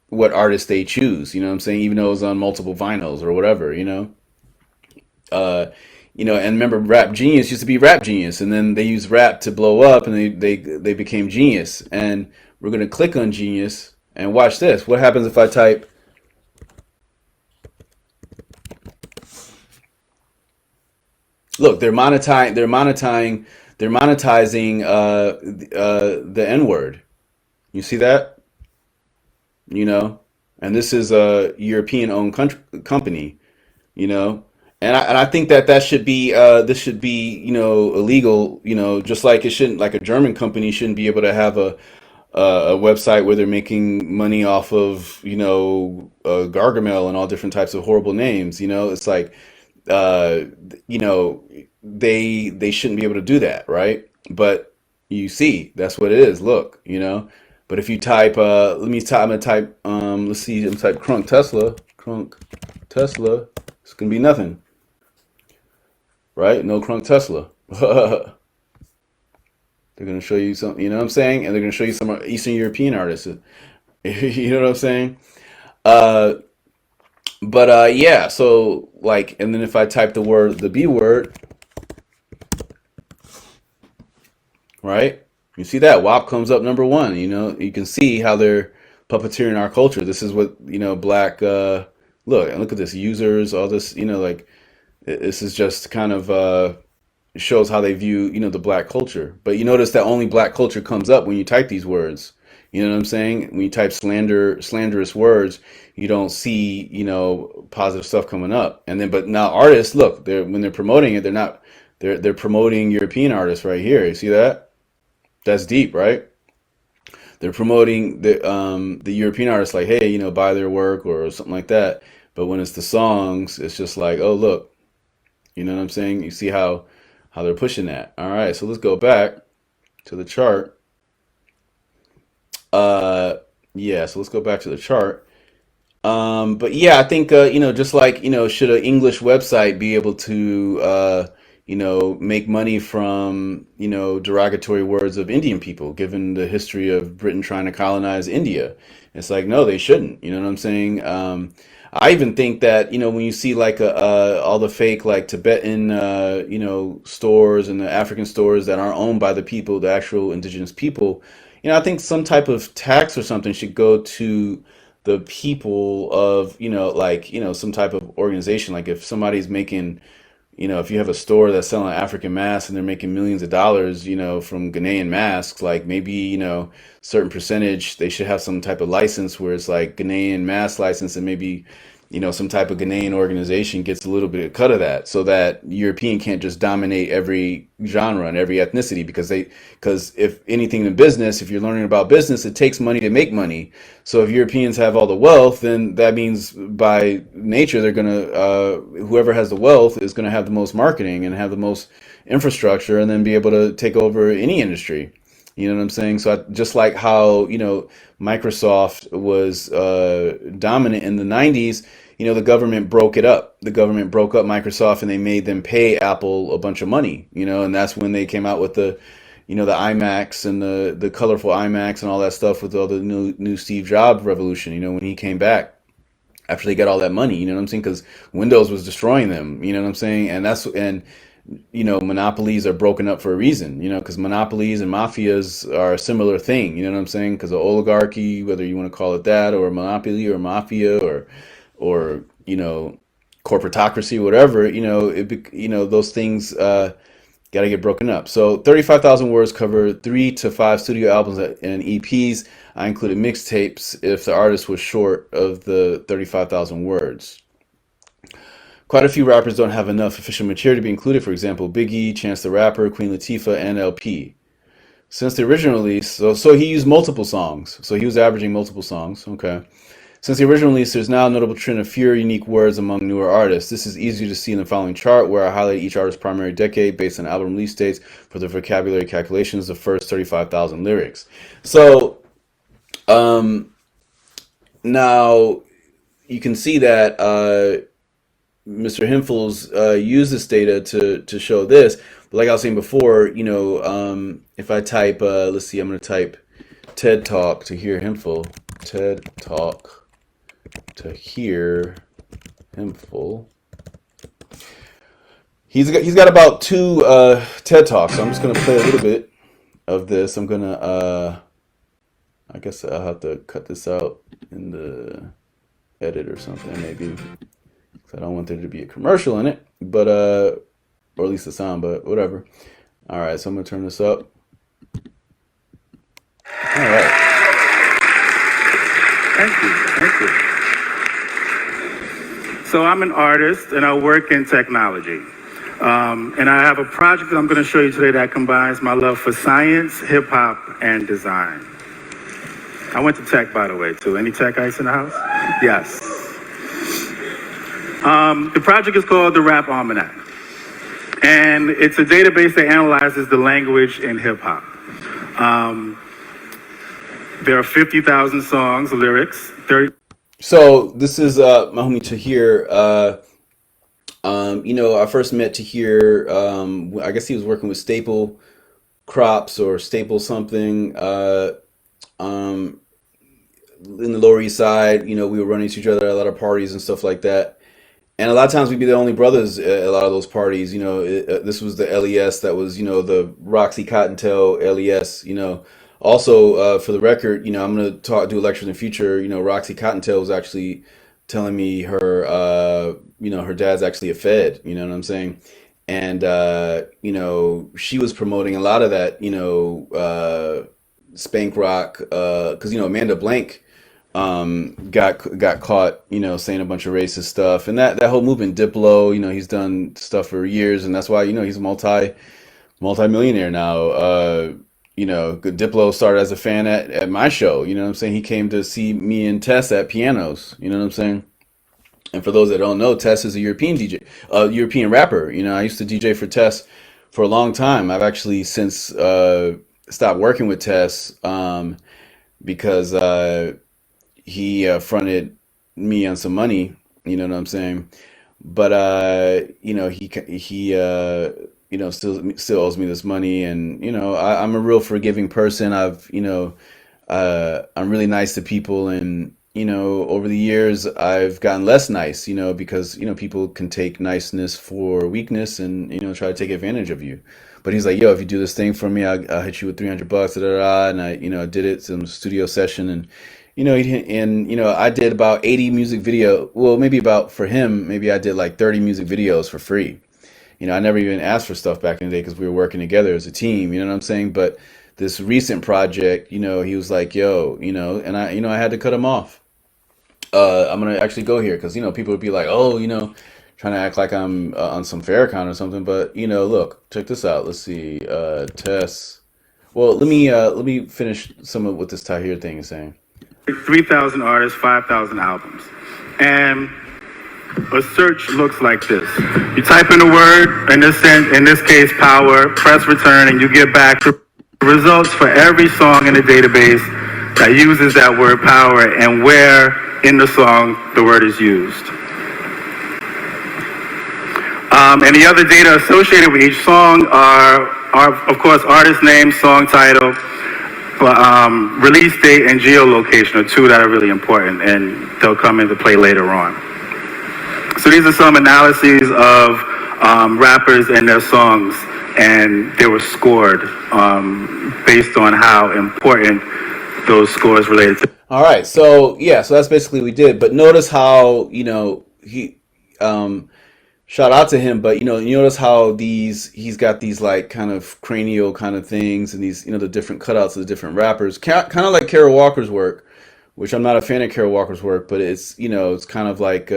what artist they choose. You know what I'm saying? Even though it's on multiple vinyls or whatever. Uh, and remember, Rap Genius used to be Rap Genius, and then they used rap to blow up, and they became Genius. And we're gonna click on Genius and watch this. What happens if I type? Look, they're monetizing the N word. You see that? You know, and this is a European-owned company. You know, and I think that should be this should be illegal. Just like it shouldn't, like a German company shouldn't be able to have a website where they're making money off of Gargamel and all different types of horrible names. It's like uh, you know they shouldn't be able to do that, right? But you see, that's what it is. Look, But if you type, I'm gonna type, let's see, I'm gonna type crunk Tesla. It's gonna be nothing, right? No crunk Tesla. They're gonna show you some, you know what I'm saying, and they're gonna show you some Eastern European artists. You know what I'm saying? Uh, but yeah. So like, and then if I type the B word, right? You see that WAP comes up number one. You can see how they're puppeteering our culture. This is what black. Look and look at this users, all this. Like this is just kind of shows how they view the black culture. But you notice that only black culture comes up when you type these words. You know what I'm saying? When you type slanderous words, you don't see positive stuff coming up. And then, but now artists, look, when they're promoting it, they're not. They're promoting European artists right here. You see that? That's deep, right? They're promoting the European artists, like, hey, buy their work or something like that. But when it's the songs, it's just like, oh, look, you know what I'm saying? You see how they're pushing that. All right, so let's go back to the chart. Uh, yeah, so let's go back to the chart. But yeah, I think just like should an English website be able to make money from derogatory words of Indian people, given the history of Britain trying to colonize India? It's like, no, they shouldn't. You know what I'm saying? I even think that when you see like all the fake like Tibetan stores and the African stores that aren't owned by the people, the actual indigenous people, I think some type of tax or something should go to the people of like some type of organization. Like if somebody's making, if you have a store that's selling African masks and they're making millions of dollars, from Ghanaian masks, like maybe, certain percentage, they should have some type of license where it's like Ghanaian mask license, and maybe, some type of Ghanaian organization gets a little bit of cut of that, so that European can't just dominate every genre and every ethnicity, because if anything in business, if you're learning about business, it takes money to make money. So if Europeans have all the wealth, then that means by nature they're gonna whoever has the wealth is gonna have the most marketing and have the most infrastructure, and then be able to take over any industry. You know what I'm saying? So just like how Microsoft was dominant in the 90s, the government broke it up. The government broke up Microsoft, and they made them pay Apple a bunch of money. And that's when they came out with the iMacs and the colorful iMacs and all that stuff, with all the new Steve Jobs revolution. When he came back after they got all that money. You know what I'm saying? Because Windows was destroying them. You know what I'm saying? And monopolies are broken up for a reason. Because monopolies and mafias are a similar thing. You know what I'm saying? Because the oligarchy, whether you want to call it that, or monopoly, or mafia, or corporatocracy, whatever, those things got to get broken up. So 35,000 words cover 3 to 5 studio albums and EPs. I included mixtapes if the artist was short of the 35,000 words. Quite a few rappers don't have enough official material to be included. For example, Biggie, Chance the Rapper, Queen Latifah, and LP. Since the original release, so he used multiple songs. So he was averaging multiple songs. Okay. Since the original release, there's now a notable trend of fewer unique words among newer artists. This is easier to see in the following chart, where I highlight each artist's primary decade based on album release dates for the vocabulary calculations of the first 35,000 lyrics. So now you can see that Mr. Hemphill's used this data to show this. But like I was saying before, if I type, let's see, I'm going to type TED Talk Tahir Hemphill, TED Talk Tahir Hemphill. He's got about 2 TED Talks. So I'm just going to play a little bit of this. I'm going to, I guess I'll have to cut this out in the edit or something, maybe. I don't want there to be a commercial in it, but or at least the sound, but whatever. All right, so I'm gonna turn this up. All right. Thank you. So I'm an artist and I work in technology. And I have a project that I'm going to show you today that combines my love for science, hip hop, and design. I went to tech, by the way, too. Any techites in the house? Yes. The project is called the Rap Almanac, and it's a database that analyzes the language in hip hop. There are 50,000 songs, lyrics, 30. So this is my homie Tahir. I first met Tahir. I guess he was working with Staple Crops or Staple something. In the Lower East Side, we were running into each other at a lot of parties and stuff like that. And a lot of times we'd be the only brothers at a lot of those parties. This was the LES that was, the Roxy Cottontail LES. Also, for the record, I'm going to do a lecture in the future. Roxy Cottontail was actually telling me her, her dad's actually a Fed. You know what I'm saying? And she was promoting a lot of that, spank rock, because Amanda Blank got caught, saying a bunch of racist stuff, and that whole movement, Diplo, he's done stuff for years, and that's why he's a multi-millionaire now. Diplo started as a fan at my show. You know what I'm saying? He came to see me and Tess at Pianos. You know what I'm saying? And for those that don't know, Tess is a European DJ, European rapper. I used to DJ for Tess for a long time. I've actually since stopped working with Tess because he fronted me on some money. You know what I'm saying? But he still owes me this money, and I'm a real forgiving person. I'm really nice to people, and over the years I've gotten less nice, because people can take niceness for weakness and try to take advantage of you. But he's like, yo, if you do this thing for me, I'll hit you with $300, da da da. And I did it, some studio session, and I did about 80 music video. Well, maybe for him, maybe I did like 30 music videos for free. I never even asked for stuff back in the day because we were working together as a team. You know what I'm saying? But this recent project, he was like, yo, and I had to cut him off. I'm gonna actually go here because people would be like, oh, trying to act like I'm on some Farrakhan or something. But look, check this out. Let's see, Tess. Well, let me finish some of what this Tahir thing is saying. 3,000 artists, 5,000 albums, and a search looks like this. You type in a word, in this case, power, press return, and you get back the results for every song in the database that uses that word power and where in the song the word is used. And the other data associated with each song are of course, artist name, song title, release date, and geolocation are 2 that are really important, and they'll come into play later on. So these are some analyses of rappers and their songs, and they were scored based on how important those scores related to. All right, so that's basically what we did. But notice how he shout out to him, but you notice how he's got these like kind of cranial kind of things, and these the different cutouts of the different rappers, kind of like Kara Walker's work, which I'm not a fan of Kara Walker's work, but it's it's kind of like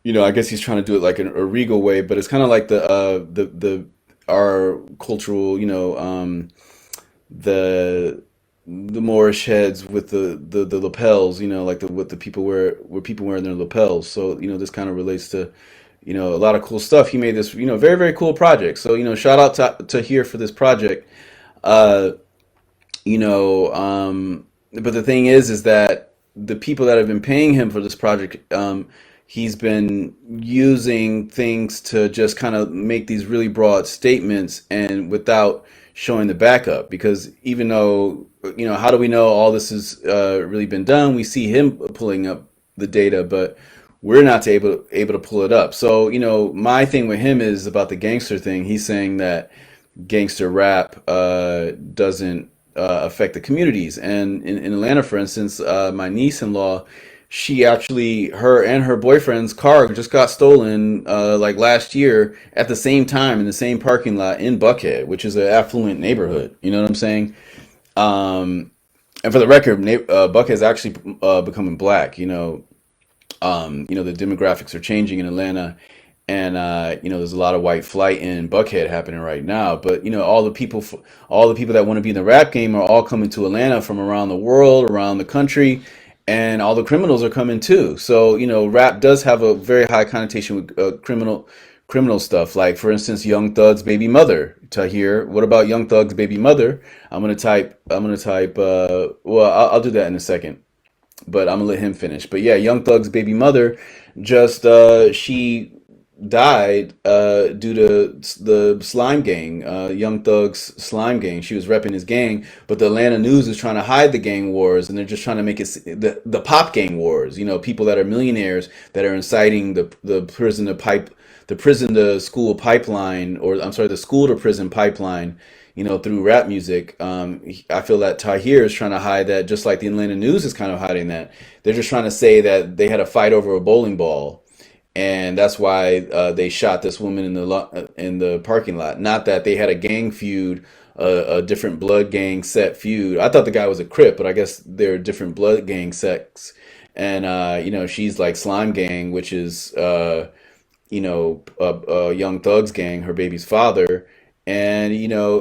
I guess he's trying to do it like in a regal way, but it's kind of like the our cultural, the Moorish heads with the lapels, like what the people wear, where people wearing their lapels. So, this kind of relates to, a lot of cool stuff. He made this, very, very cool project. So, shout out to Tahir for this project. Uh, but the thing is that the people that have been paying him for this project, he's been using things to just kind of make these really broad statements and without showing the backup. Because even though, how do we know all this has really been done? We see him pulling up the data, but we're not able to pull it up. So, my thing with him is about the gangster thing. He's saying that gangster rap doesn't affect the communities. And in Atlanta, for instance, my niece-in-law, she actually, her and her boyfriend's car just got stolen like last year at the same time in the same parking lot in Buckhead, which is an affluent neighborhood. You know what I'm saying? And for the record, Buckhead's actually becoming black. The demographics are changing in Atlanta, and there's a lot of white flight in Buckhead happening right now. But all the people that want to be in the rap game are all coming to Atlanta from around the world, around the country, and all the criminals are coming too. So rap does have a very high connotation with criminal stuff. Like, for instance, Young Thug's baby mother. Tahir, what about Young Thug's baby mother? I'm gonna type. Well, I'll do that in a second, but I'm gonna let him finish. But yeah, Young Thug's baby mother just she died due to the slime gang, Young Thug's slime gang. She was repping his gang, but the Atlanta news is trying to hide the gang wars, and they're just trying to make it the pop gang wars. People that are millionaires that are inciting the prison to school pipeline, or I'm sorry, the school to prison pipeline, through rap music. I feel that Tahir is trying to hide that, just like the Atlanta news is kind of hiding that. They're just trying to say that they had a fight over a bowling ball, and that's why they shot this woman in the parking lot. Not that they had a gang feud, a different blood gang set feud. I thought the guy was a Crip, but I guess they're different blood gang sects. And she's like Slime Gang, which is Young Thug's gang, her baby's father. And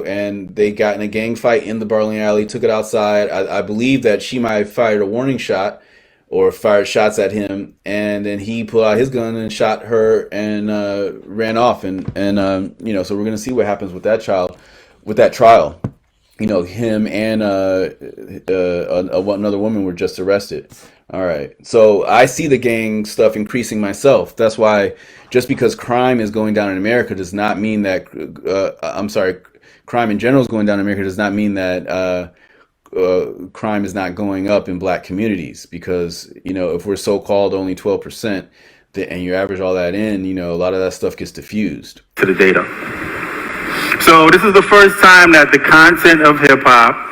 and they got in a gang fight in the bowling alley, took it outside. I believe that she might have fired a warning shot or fired shots at him, and then he pulled out his gun and shot her and ran off. And so we're gonna see what happens with that trial. Him and another woman were just arrested. All right. So I see the gang stuff increasing myself. That's why, just because crime is going down in America does not mean that, I'm sorry, crime in general is going down in America does not mean that crime is not going up in black communities. Because, if we're so-called only 12%, and you average all that in, a lot of that stuff gets diffused. To the data. So this is the first time that the content of hip hop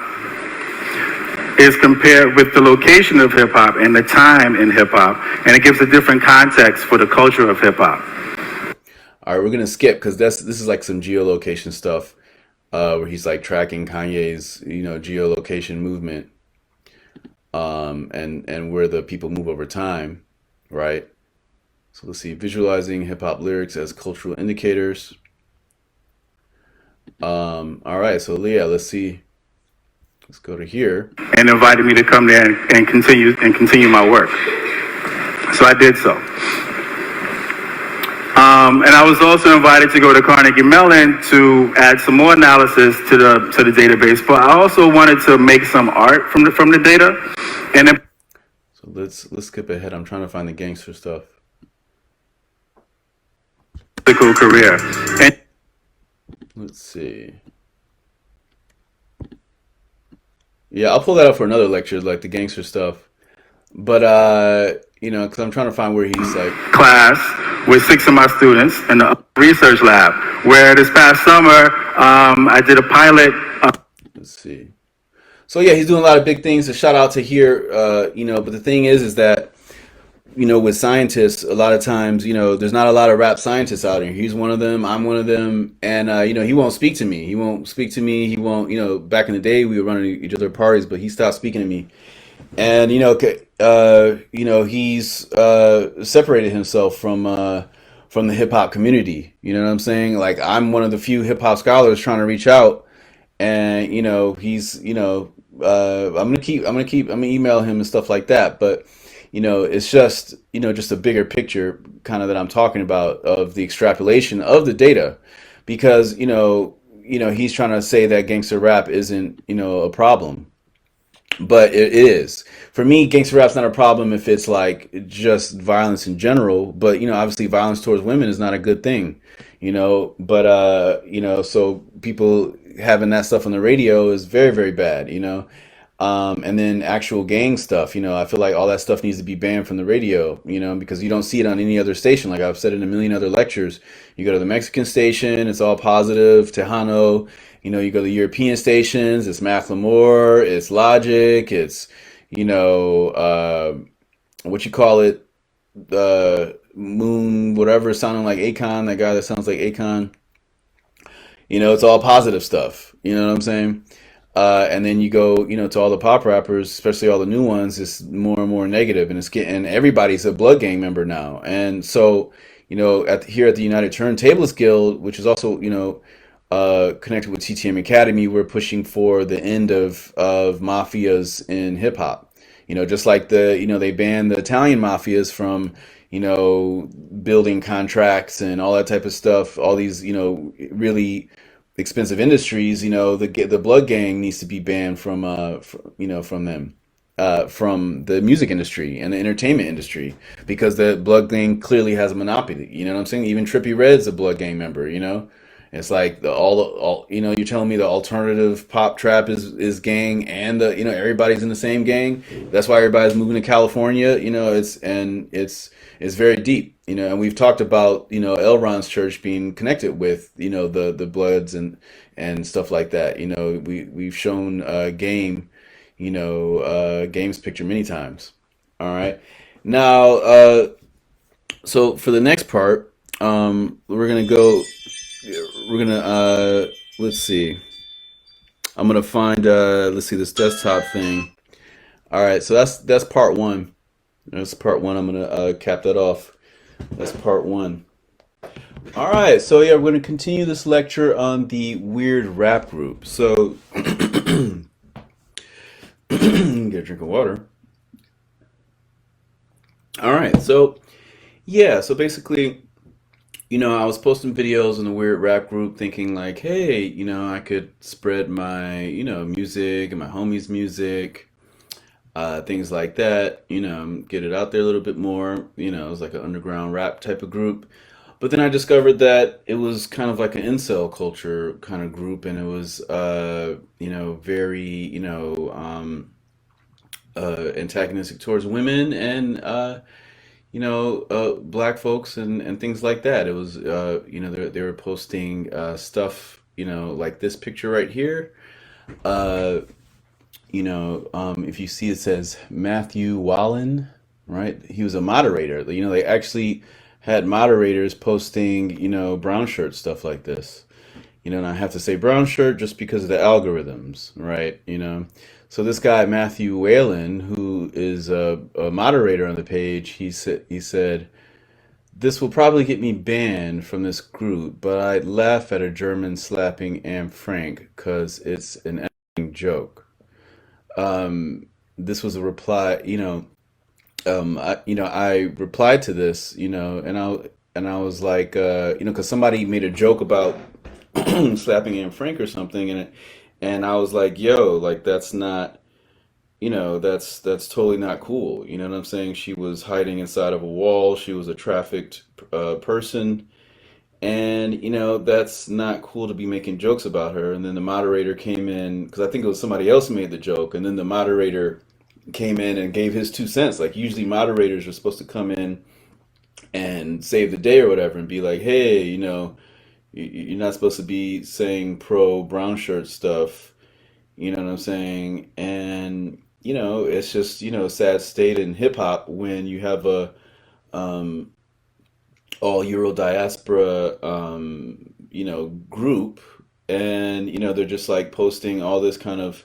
is compared with the location of hip hop and the time in hip hop, and it gives a different context for the culture of hip hop. All right, we're gonna skip because this is like some geolocation stuff, where he's like tracking Kanye's geolocation movement, and where the people move over time, right? So let's see, visualizing hip hop lyrics as cultural indicators. All right, so Leah, let's see. Let's go to here. And invited me to come there and continue my work. So I did so. And I was also invited to go to Carnegie Mellon to add some more analysis to the database. But I also wanted to make some art from the data. And then so let's skip ahead. I'm trying to find the gangster stuff. Political career. And let's see. Yeah, I'll pull that up for another lecture, like the gangster stuff. But because I'm trying to find where he's like class with 6 of my students in the research lab, where this past summer I did a pilot. Let's see. So yeah, he's doing a lot of big things. So shout out to here, But the thing is that with scientists, a lot of times, there's not a lot of rap scientists out here. He's one of them. I'm one of them. And, he won't speak to me. He won't, back in the day, we were running each other parties, but he stopped speaking to me. and he's separated himself from the hip hop community. You know what I'm saying? Like, I'm one of the few hip hop scholars trying to reach out, and he's I'm gonna email him and stuff like that. But it's just just a bigger picture kind of that I'm talking about, of the extrapolation of the data, because he's trying to say that gangster rap isn't a problem, but it is. For me, gangster rap's not a problem if it's like just violence in general. But obviously, violence towards women is not a good thing. But so people having that stuff on the radio is very, very bad. And then actual gang stuff. I feel like all that stuff needs to be banned from the radio. Because you don't see it on any other station. Like I've said in a million other lectures, you go to the Mexican station, it's all positive. Tejano. You go to the European stations, it's Macklemore, it's Logic, it's, what you call it, Moon, whatever, sounding like Akon, that guy that sounds like Akon. It's all positive stuff. You know what I'm saying? And then you go, to all the pop rappers, especially all the new ones, it's more and more negative, and it's getting everybody's a blood gang member now. And so, here at the United Turntablist Guild, which is also, connected with TTM Academy, we're pushing for the end of mafias in hip hop. Just like they banned the Italian mafias from, building contracts and all that type of stuff. All these, really expensive industries. The blood gang needs to be banned from them. From the music industry and the entertainment industry, because the blood gang clearly has a monopoly. You know what I'm saying? Even Trippie Redd's a blood gang member. It's like all you're telling me the alternative pop trap is gang, and everybody's in the same gang. That's why everybody's moving to California. It's very deep. And we've talked about L. Ron's church being connected with the Bloods and stuff like that. We've shown Game's picture many times. All right. Now, so for the next part, we're gonna go. We're gonna let's see. I'm gonna find let's see, this desktop thing. All right, so that's part one. That's part one. I'm gonna cap that off. That's part one. All right, so yeah, we're gonna continue this lecture on the weird rap group. So get a drink of water. All right, so yeah, so basically, I was posting videos in the weird rap group thinking like, hey, I could spread my, music and my homies' music, things like that, get it out there a little bit more. It was like an underground rap type of group. But then I discovered that it was kind of like an incel culture kind of group, and it was, very, antagonistic towards women and, black folks and things like that. It was, they were posting stuff, like this picture right here. Uh, if you see, it says Matthew Wallen, right? He was a moderator. They actually had moderators posting, brown shirt stuff like this. And I have to say brown shirt just because of the algorithms, right? So this guy Matthew Whalen, who is a moderator on the page, he said this will probably get me banned from this group, but I'd laugh at a German slapping Anne Frank because it's an effing joke. This was a reply, I replied to this, and I was like, because somebody made a joke about slapping Anne Frank or something, and I was like, yo, like that's not, that's totally not cool. You know what I'm saying? She was hiding inside of a wall. She was a trafficked person, and that's not cool to be making jokes about her. And then the moderator came in, because I think it was somebody else made the joke, and then the moderator came in and gave his 2 cents. Like usually moderators are supposed to come in and save the day or whatever, and be like, hey, you're not supposed to be saying pro brown shirt stuff. You know what I'm saying? And it's just a sad state in hip hop when you have a um, all Euro diaspora group, and they're just like posting all this kind of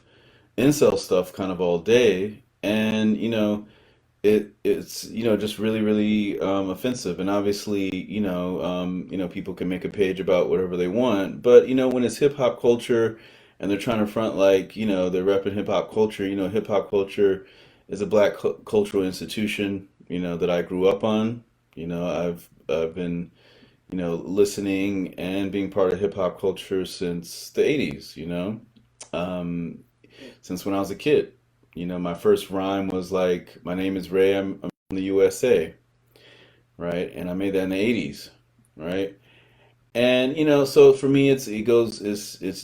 incel stuff kind of all day, and it's just really really offensive. And obviously people can make a page about whatever they want, but when it's hip hop culture and they're trying to front like they're repping hip hop culture. Hip hop culture is a black cultural institution that I grew up on. I've been listening and being part of hip hop culture since the 80s, since when I was a kid. My first rhyme was like, my name is Ray, I'm from the USA, right? And I made that in the 80s, right? And so for me, it's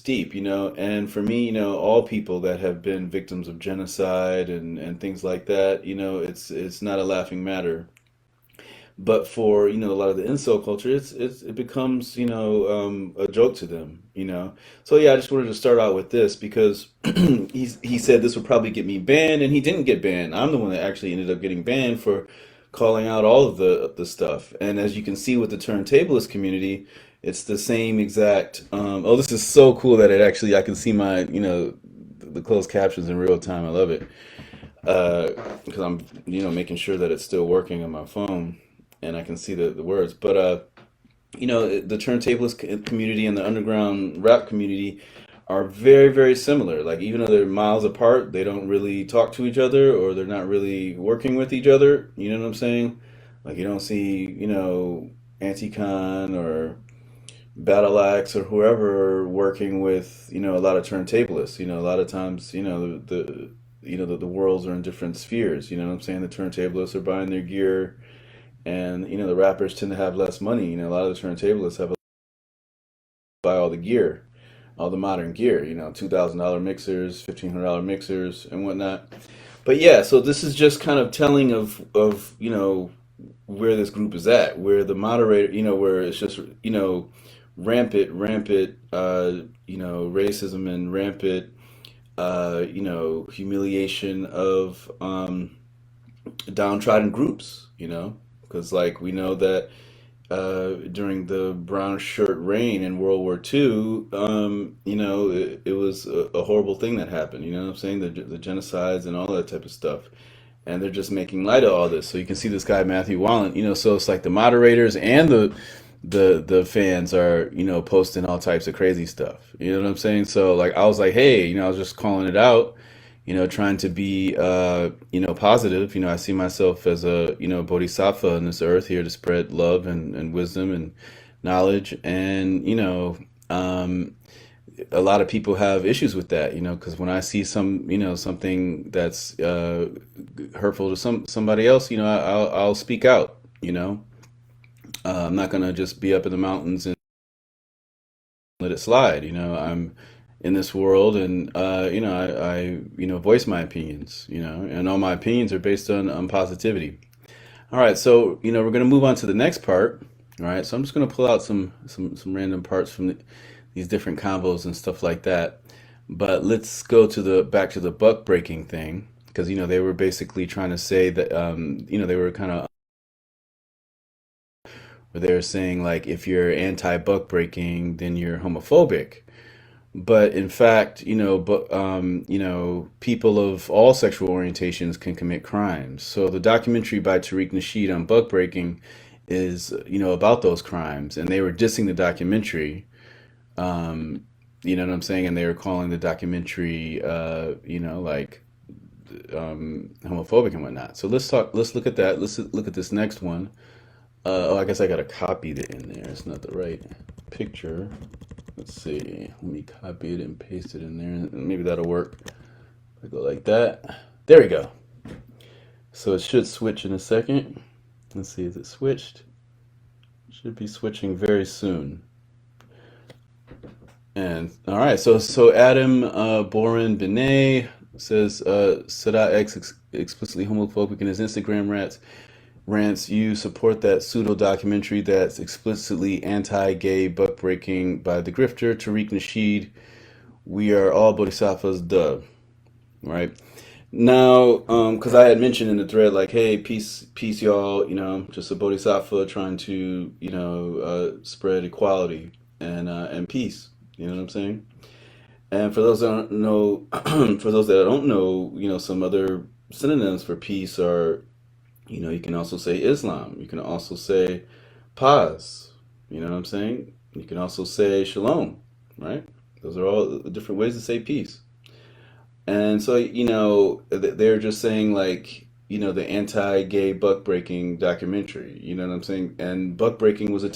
deep, and for me, all people that have been victims of genocide and things like that, it's not a laughing matter. But for a lot of the incel culture, it becomes a joke to them. So yeah, I just wanted to start out with this because he said this would probably get me banned, and he didn't get banned. I'm the one that actually ended up getting banned for calling out all of the stuff. And as you can see with the turntablist community, it's the same exact. Oh, this is so cool that it actually I can see my the closed captions in real time. I love it because I'm making sure that it's still working on my phone and I can see the words. But the turntablist community and the underground rap community are very, very similar. Like even though they're miles apart, they don't really talk to each other, or they're not really working with each other. You know what I'm saying? Like you don't see, Anticon or Battle Axe or whoever working with, a lot of turntablists. A lot of times, the worlds are in different spheres. You know what I'm saying? The turntablists are buying their gear, and the rappers tend to have less money. A lot of the turntablists have to buy all the gear, all the modern gear. $2,000 mixers, $1,500 mixers, and whatnot. But yeah, so this is just kind of telling of where this group is at, where the moderator, where it's just rampant racism and rampant humiliation of downtrodden groups. Because like we know that during the brown shirt reign in World War II, it was a horrible thing that happened. You know what I'm saying? The genocides and all that type of stuff. And they're just making light of all this. So you can see this guy Matthew Wallen. So it's like the moderators and the fans are posting all types of crazy stuff. You know what I'm saying? So like I was like, hey, I was just calling it out. Trying to be, positive. I see myself as a, bodhisattva on this earth here to spread love and wisdom and knowledge. And, a lot of people have issues with that, because when I see something that's hurtful to somebody else, I'll speak out, I'm not going to just be up in the mountains and let it slide. I'm in this world, and I voice my opinions, and all my opinions are based on positivity. All right, so we're going to move on to the next part. All right, so I'm just going to pull out some random parts from these different combos and stuff like that. But let's go to back to the buck breaking thing, because they were basically trying to say that they were kind of where they were saying like if you're anti buck breaking, then you're homophobic. But in fact, people of all sexual orientations can commit crimes. So the documentary by Tariq Nasheed on buck breaking is, about those crimes, and they were dissing the documentary. You know what I'm saying? And they were calling the documentary, homophobic and whatnot. So let's look at that. Let's look at this next one. I guess I got to copy it in there. It's not the right picture. Let's see. Let me copy it and paste it in there. Maybe that'll work. I go like that. There we go. So it should switch in a second. Let's see. Is it switched? It should be switching very soon. And all right. So Adam Boren Benet says Sadat X explicitly homophobic in his Instagram rants. You support that pseudo documentary that's explicitly anti-gay buck breaking by the grifter Tariq Nasheed. We are all bodhisattvas, duh. Right now, because I had mentioned in the thread like, hey, peace, y'all. Just a bodhisattva trying to spread equality and peace. You know what I'm saying? And for those that don't know, some other synonyms for peace are, you can also say Islam. You can also say paz. You know what I'm saying? You can also say shalom, right? Those are all different ways to say peace. And so, they're just saying like, the anti-gay buck breaking documentary. You know what I'm saying? And buck breaking was a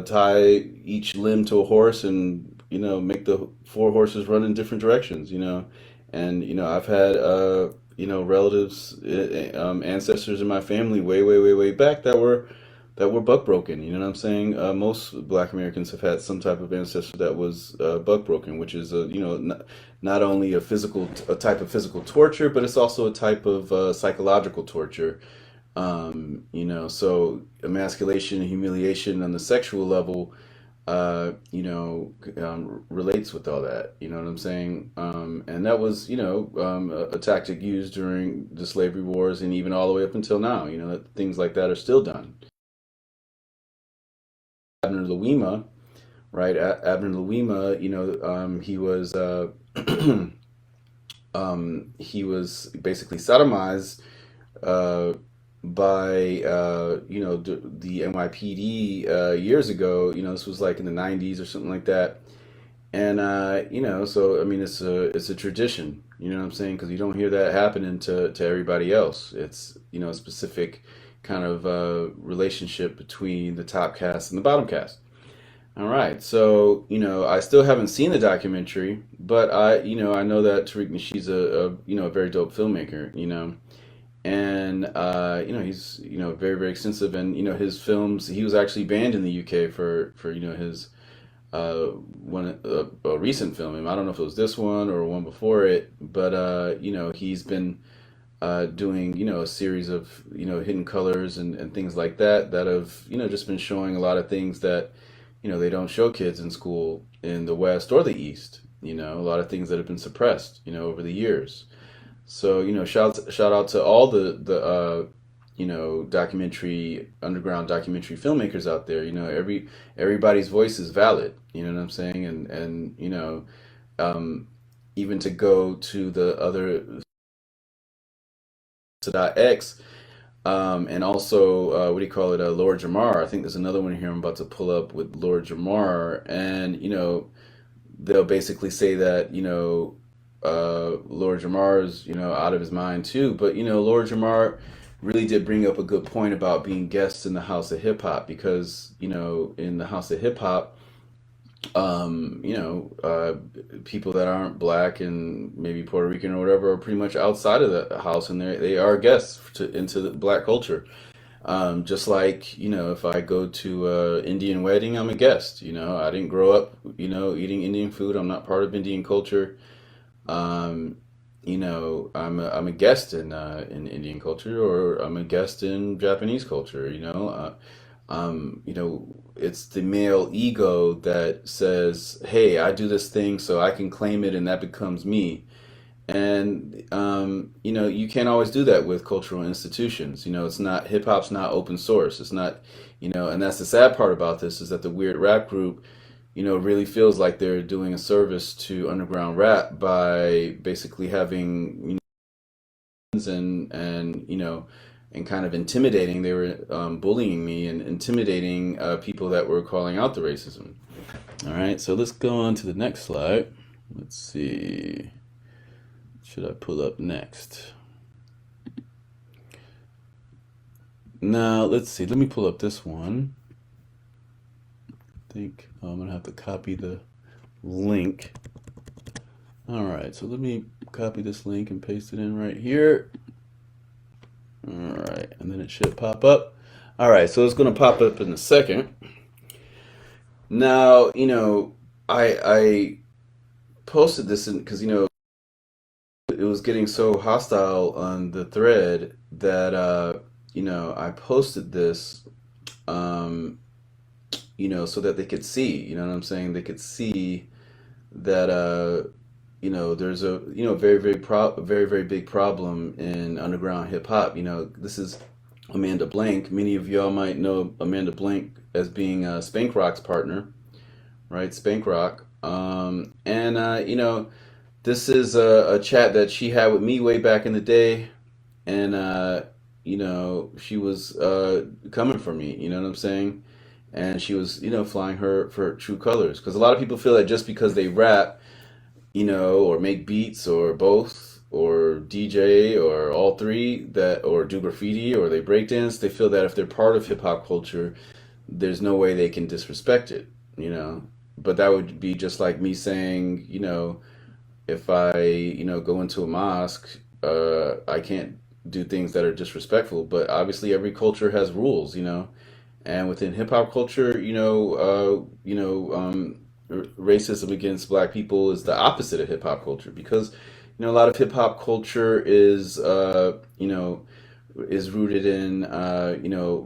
tie each limb to a horse and make the four horses run in different directions. And I've had relatives, ancestors in my family way way way way back that were buck broken. You know what I'm saying? Most Black Americans have had some type of ancestor that was buck broken, which is not only a type of physical torture, but it's also a type of psychological torture. So emasculation and humiliation on the sexual level, relates with all that. You know what I'm saying? And that was, a tactic used during the slavery wars and even all the way up until now. Things like that are still done. Abner Louima, right? Abner Louima, he was basically sodomized uh, by the NYPD years ago. This was like in the 90s or something like that. And so I mean, it's a tradition. You know what I'm saying? Because you don't hear that happening to everybody else. It's a specific kind of relationship between the top cast and the bottom cast. All right, so I still haven't seen the documentary, but I know that Tariq Nasheed's a very dope filmmaker. And he's very very extensive, and his films. He was actually banned in the UK for his one a recent film. I don't know if it was this one or one before it, but he's been doing a series of hidden colors and things like that have just been showing a lot of things that they don't show kids in school in the West or the East. A lot of things that have been suppressed over the years. So shout out to all the underground documentary filmmakers out there. Everybody's voice is valid. You know what I'm saying? And um, even to go to the other to .x, and also what do you call it? Lord Jamar. I think there's another one here I'm about to pull up with Lord Jamar, and they'll basically say that Lord Jamar is out of his mind too. But Lord Jamar really did bring up a good point about being guests in the House of Hip Hop, because in the House of Hip Hop, people that aren't black and maybe Puerto Rican or whatever are pretty much outside of the house, and they are guests into the black culture. Just like if I go to a Indian wedding, I'm a guest. I didn't grow up eating Indian food. I'm not part of Indian culture. Um, I'm a guest in Indian culture, or I'm a guest in Japanese culture. It's the male ego that says, "Hey, I do this thing so I can claim it, and that becomes me." And you can't always do that with cultural institutions. It's not hip hop's not open source. It's not, and that's the sad part about this, is that the weird rap group really feels like they're doing a service to underground rap by basically having and kind of intimidating. They were bullying me and intimidating people that were calling out the racism. All right, so let's go on to the next slide. Let's see. What should I pull up next? Now, let's see. Let me pull up this one. I think I'm going to have to copy the link. All right, so let me copy this link and paste it in right here. All right, and then it should pop up. All right, so it's going to pop up in a second. Now, I posted this because, it was getting so hostile on the thread that, I posted this, so that they could see, you know what I'm saying? They could see that, there's a, very, very, very big problem in underground hip hop. This is Amanda Blank. Many of y'all might know Amanda Blank as being Spank Rock's partner, right? Spank Rock. And this is a chat that she had with me way back in the day, and she was coming for me. You know what I'm saying? And she was, flying her true colors. Because a lot of people feel that just because they rap, or make beats or both, or DJ or all three, that or do graffiti or they breakdance, they feel that if they're part of hip hop culture, there's no way they can disrespect it. But that would be just like me saying, if I, go into a mosque, I can't do things that are disrespectful. But obviously, every culture has rules, and within hip hop culture, racism against black people is the opposite of hip hop culture because, a lot of hip hop culture is rooted in,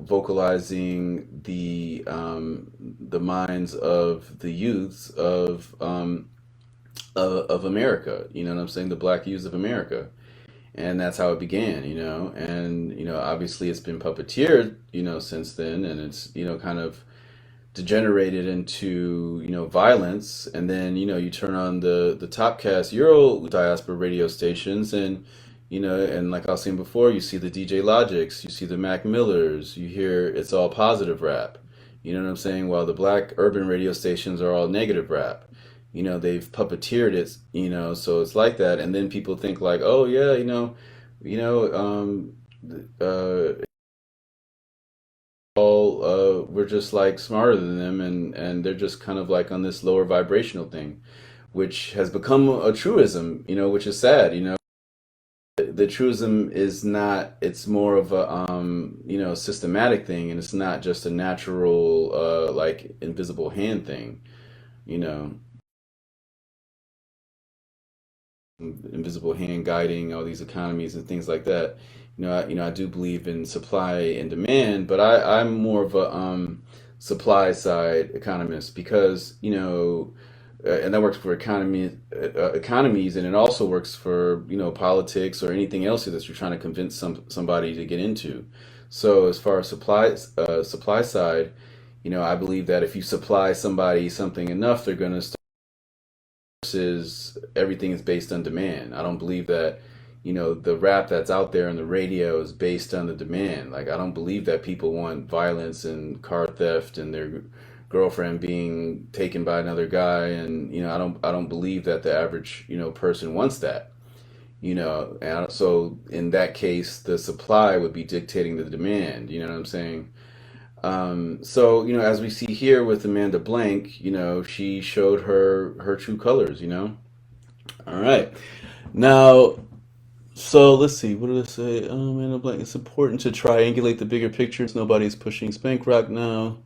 vocalizing the minds of the youths of America. You know what I'm saying? The black youths of America, and that's how it began. And obviously it's been puppeteered, since then, and it's kind of degenerated into violence. And then you turn on the top cast Euro diaspora radio stations, and and like I was saying before, you see the DJ Logics, you see the Mac Millers, you hear it's all positive rap. You know what I'm saying? While the black urban radio stations are all negative rap. They've puppeteered it, so it's like that. And then people think like, oh yeah, all we're just like smarter than them, and they're just kind of like on this lower vibrational thing, which has become a truism, which is sad. The truism is not, it's more of a systematic thing, and it's not just a natural like invisible hand thing. you know Invisible hand guiding all these economies and things like that. I do believe in supply and demand, but I'm more of a supply side economist because and that works for economies, and it also works for politics or anything else that you're trying to convince somebody to get into. So as far as supply side, I believe that if you supply somebody something enough, they're going to start. Versus everything is based on demand. I don't believe that the rap that's out there on the radio is based on the demand. Like, I don't believe that people want violence and car theft and their girlfriend being taken by another guy, and I don't believe that the average person wants that. So in that case, the supply would be dictating the demand. You know what I'm saying? So as we see here with Amanda Blank, she showed her true colors. All right, now, so let's see. What did I say? Amanda Blank. It's important to triangulate the bigger picture. Nobody's pushing spank rock now.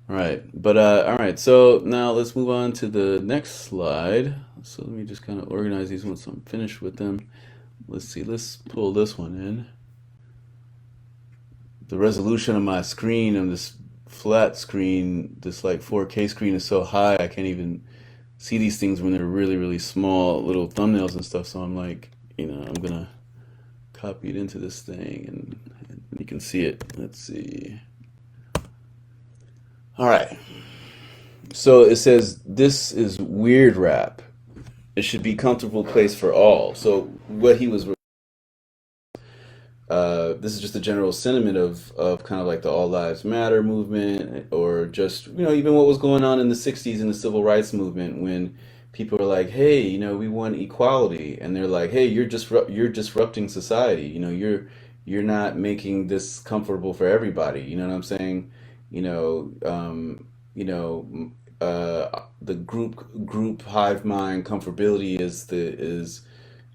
All right, but all right. So now let's move on to the next slide. So let me just kind of organize these once I'm finished with them. Let's see. Let's pull this one in. The resolution of my screen on this flat screen, this like 4K screen, is so high I can't even see these things when they're really, really small little thumbnails and stuff. So I'm like, I'm gonna copy it into this thing, and you can see it. Let's see. All right. So it says this is weird rap. It should be comfortable place for all. So what he was this is just a general sentiment of kind of like the All Lives Matter movement, or just even what was going on in the 60s in the civil rights movement, when people are like, hey, we want equality, and they're like, hey, you're disrupting society. You're not making this comfortable for everybody. You know what I'm saying? The group hive mind comfortability is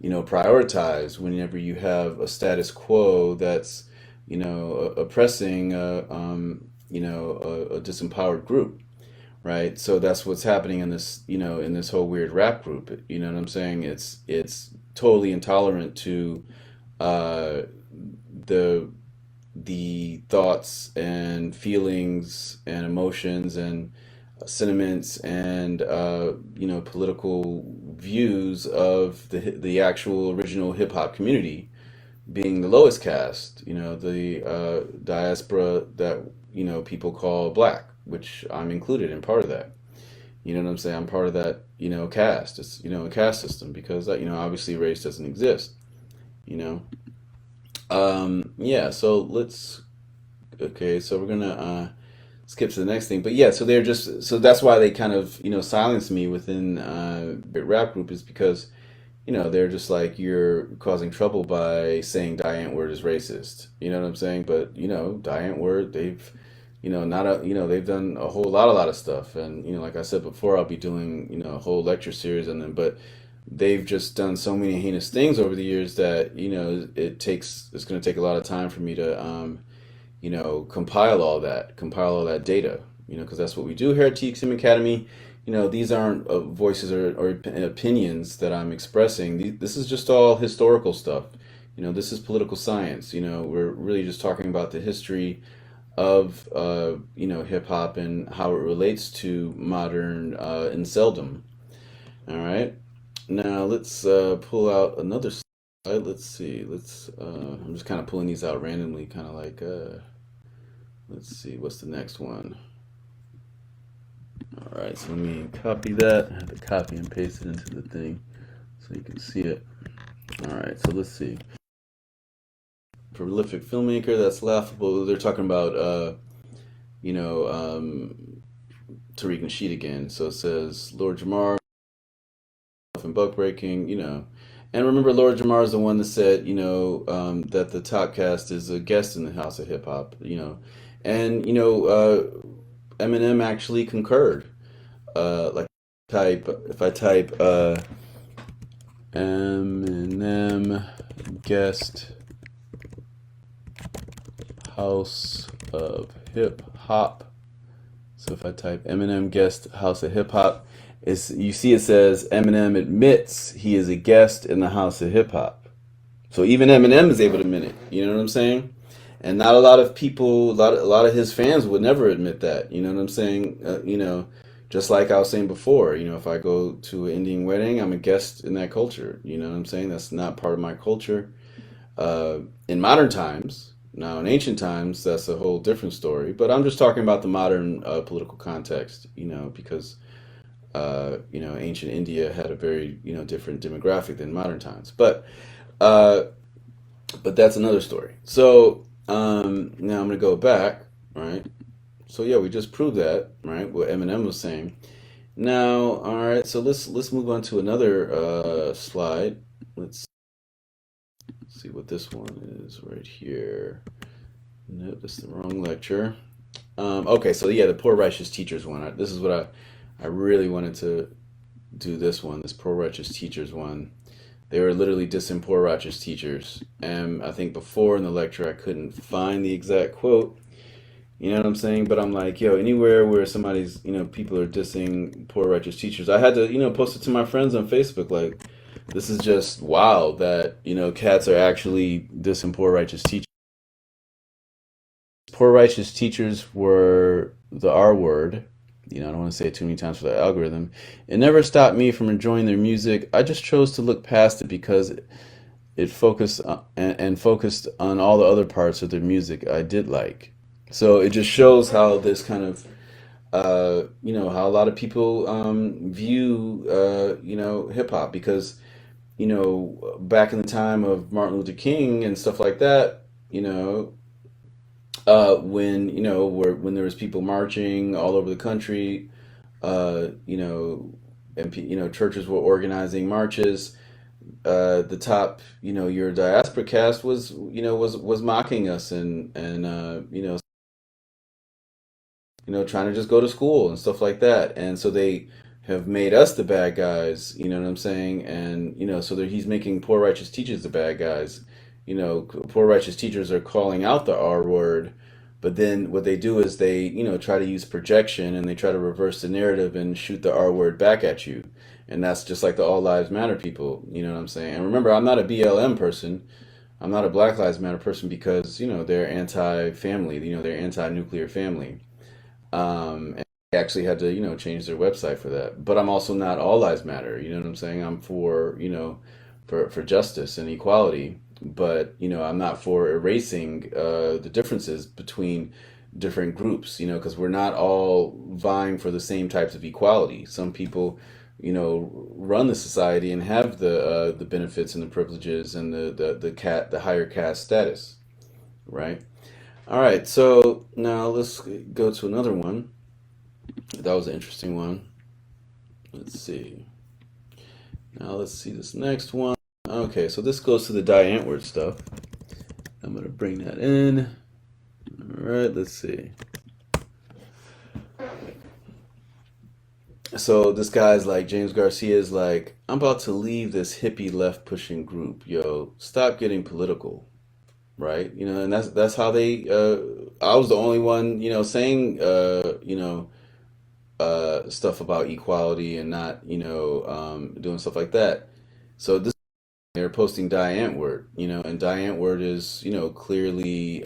prioritized whenever you have a status quo that's oppressing a disempowered group, right? So that's what's happening in this whole weird rap group. You know what I'm saying? It's totally intolerant to the thoughts and feelings and emotions and sentiments and political views of the actual original hip hop community, being the lowest caste, the diaspora that people call black, which I'm included in part of that. You know what I'm saying? I'm part of that, caste. It's, a caste system because, obviously race doesn't exist, you know? Yeah, so okay, so we're gonna skip to the next thing. But yeah, so so that's why they kind of, silenced me within the rap group is because, they're just like, you're causing trouble by saying Diane Word is racist. You know what I'm saying? But, Diane Word, they've, not a, they've done a lot of stuff. And, like I said before, I'll be doing, a whole lecture series on them. But they've just done so many heinous things over the years that, it's going to take a lot of time for me to, compile all that data, because that's what we do here at TXM Academy. These aren't voices or opinions that I'm expressing. This is just all historical stuff. This is political science. We're really just talking about the history of, hip hop and how it relates to modern inceldom. All right. Now let's pull out another slide. Let's see. I'm just kind of pulling these out randomly, kind of like, let's see, what's the next one? All right, so let me copy that. I have to copy and paste it into the thing so you can see it. All right, so let's see. Prolific filmmaker, that's laughable. They're talking about, Tariq Nasheed again. So it says Lord Jamar and buck breaking, And remember, Lord Jamar is the one that said, that the top cast is a guest in the House of Hip Hop, And, Eminem actually concurred. Like if I type Eminem guest House of Hip Hop. So if I type Eminem guest House of Hip Hop, you see it says Eminem admits he is a guest in the House of Hip Hop. So even Eminem is able to admit it. You know what I'm saying? And not a lot of people, a lot of his fans would never admit that. You know what I'm saying? Just like I was saying before, if I go to an Indian wedding, I'm a guest in that culture. You know what I'm saying? That's not part of my culture. In modern times, now in ancient times, that's a whole different story. But I'm just talking about the modern political context, because, ancient India had a very, different demographic than modern times. But that's another story. So now I'm going to go back, right? So yeah, we just proved that, right? What Eminem was saying. Now, all right. So let's move on to another slide. Let's see what this one is right here. Nope, that's the wrong lecture. Okay, so yeah, the poor righteous teachers one. This is what I really wanted to do. This one, this poor righteous teachers one. They were literally dissing poor righteous teachers, and I think before in the lecture I couldn't find the exact quote. You know what I'm saying? But I'm like, yo, anywhere where somebody's, people are dissing poor righteous teachers, I had to, post it to my friends on Facebook. Like, this is just wild that, cats are actually dissing poor righteous teachers. Poor righteous teachers were the R word. I don't want to say it too many times for the algorithm. It never stopped me from enjoying their music. I just chose to look past it because it focused and focused on all the other parts of their music I did like. So it just shows how this kind of, how a lot of people view, hip hop because, back in the time of Martin Luther King and stuff like that, when there was people marching all over the country, and churches were organizing marches. The top, your diaspora cast was mocking us and trying to just go to school and stuff like that. And so they have made us the bad guys, you know what I'm saying? And, so he's making poor righteous teachers the bad guys. Poor righteous teachers are calling out the R word, but then what they do is they, try to use projection and they try to reverse the narrative and shoot the R word back at you. And that's just like the All Lives Matter people, you know what I'm saying? And remember, I'm not a BLM person. I'm not a Black Lives Matter person because, they're anti-family, they're anti-nuclear family. And they actually had to, change their website for that. But I'm also not All Lives Matter, you know what I'm saying? I'm for, for justice and equality. But, I'm not for erasing the differences between different groups, you know, because we're not all vying for the same types of equality. Some people, you know, run the society and have the benefits and the privileges and the higher caste status, right? All right, so now let's go to another one. That was an interesting one. Let's see. Now let's see this next one. Okay, so this goes to the Die Antwoord stuff. I'm gonna bring that in. All right, let's see. So this guy's like, James Garcia's like, I'm about to leave this hippie left pushing group. Yo, stop getting political, right? You know, and that's how they. I was the only one, you know, saying, stuff about equality and not, doing stuff like that. So this they're posting Die Antwoord, you know, and Die Antwoord is, you know, clearly,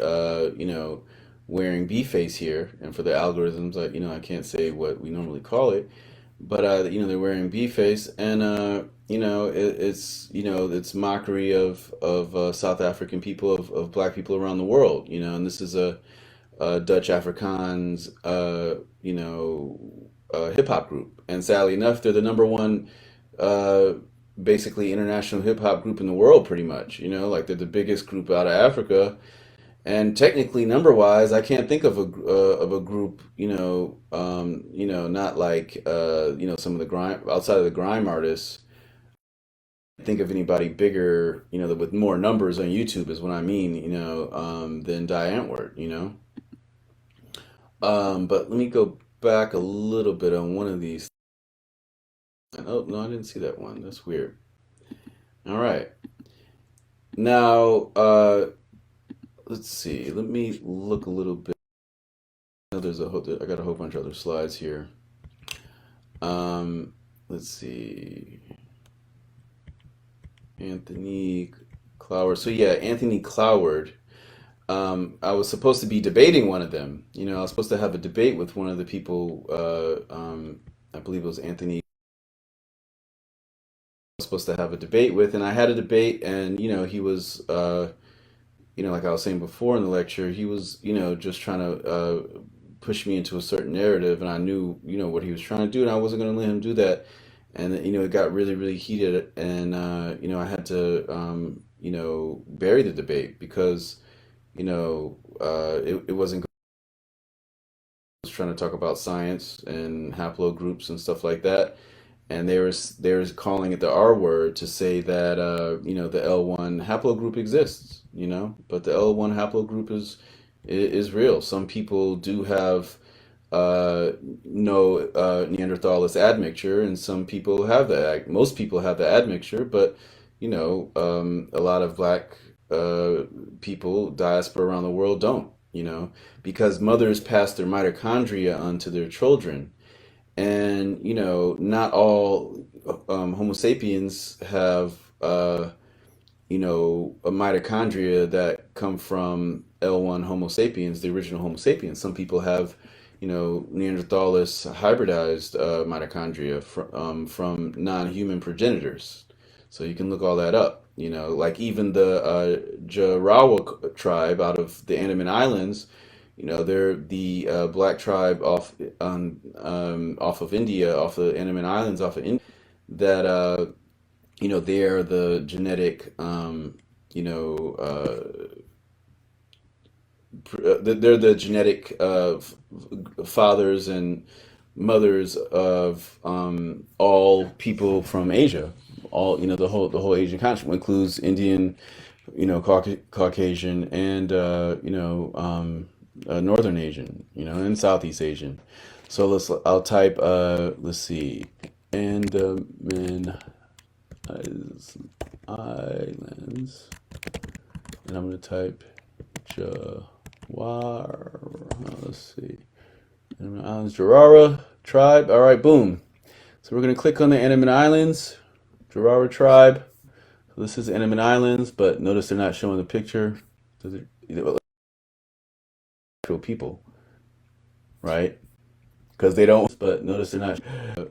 wearing B-face here, and for the algorithms, I can't say what we normally call it, but they're wearing B-face, and it's mockery of South African people, of Black people around the world, you know, and this is a Dutch Afrikaans, hip hop group, and sadly enough, they're the number one, basically international hip hop group in the world, pretty much. You know, like they're the biggest group out of Africa, and technically number wise, I can't think of a group, not like some of the grime outside of the grime artists. Think of anybody bigger, with more numbers on YouTube is what I mean, than Die Antwoord, But let me go back a little bit on one of these. Oh, no, I didn't see that one. That's weird. All right. Now, let's see. Let me look a little bit. I got a whole bunch of other slides here. Let's see. Anthony Cloward. So yeah, Anthony Cloward. I was supposed to be debating one of them. I was supposed to have a debate with one of the people. I believe it was Anthony. Was supposed to have a debate with, and I had a debate, and he was, like I was saying before in the lecture, he was, just trying to push me into a certain narrative, and I knew, what he was trying to do, and I wasn't going to let him do that. And it got really, really heated, and I had to, bury the debate because, it wasn't. I was trying to talk about science and haplogroups and stuff like that, and they was calling it the R word to say that the L1 haplogroup exists, but the L1 haplogroup is real. Some people do have no Neanderthalis admixture, and some people have that. Most people have the admixture, but a lot of Black people, diaspora around the world don't. Because mothers pass their mitochondria onto their children, and not all Homo sapiens have a mitochondria that come from L1 Homo sapiens, the original Homo sapiens. Some people have Neanderthalis hybridized mitochondria from non-human progenitors. So you can look all that up. Like even the Jarawa tribe out of the Andaman Islands. They're the Black tribe off of India, off the Andaman Islands, off of India. That they are the genetic, they're the genetic fathers and mothers of all people from Asia. All the whole Asian continent includes Indian, Caucasian, and Northern Asian, and Southeast Asian. So I'll type, let's see, Andaman Islands, and I'm going to type Jawara, let's see, Andaman Islands, Jawara tribe. All right, boom. So we're going to click on the Andaman Islands, Jawara tribe. So this is Andaman Islands, but notice they're not showing the picture. They're actual people, right? Because they don't, but notice they're not,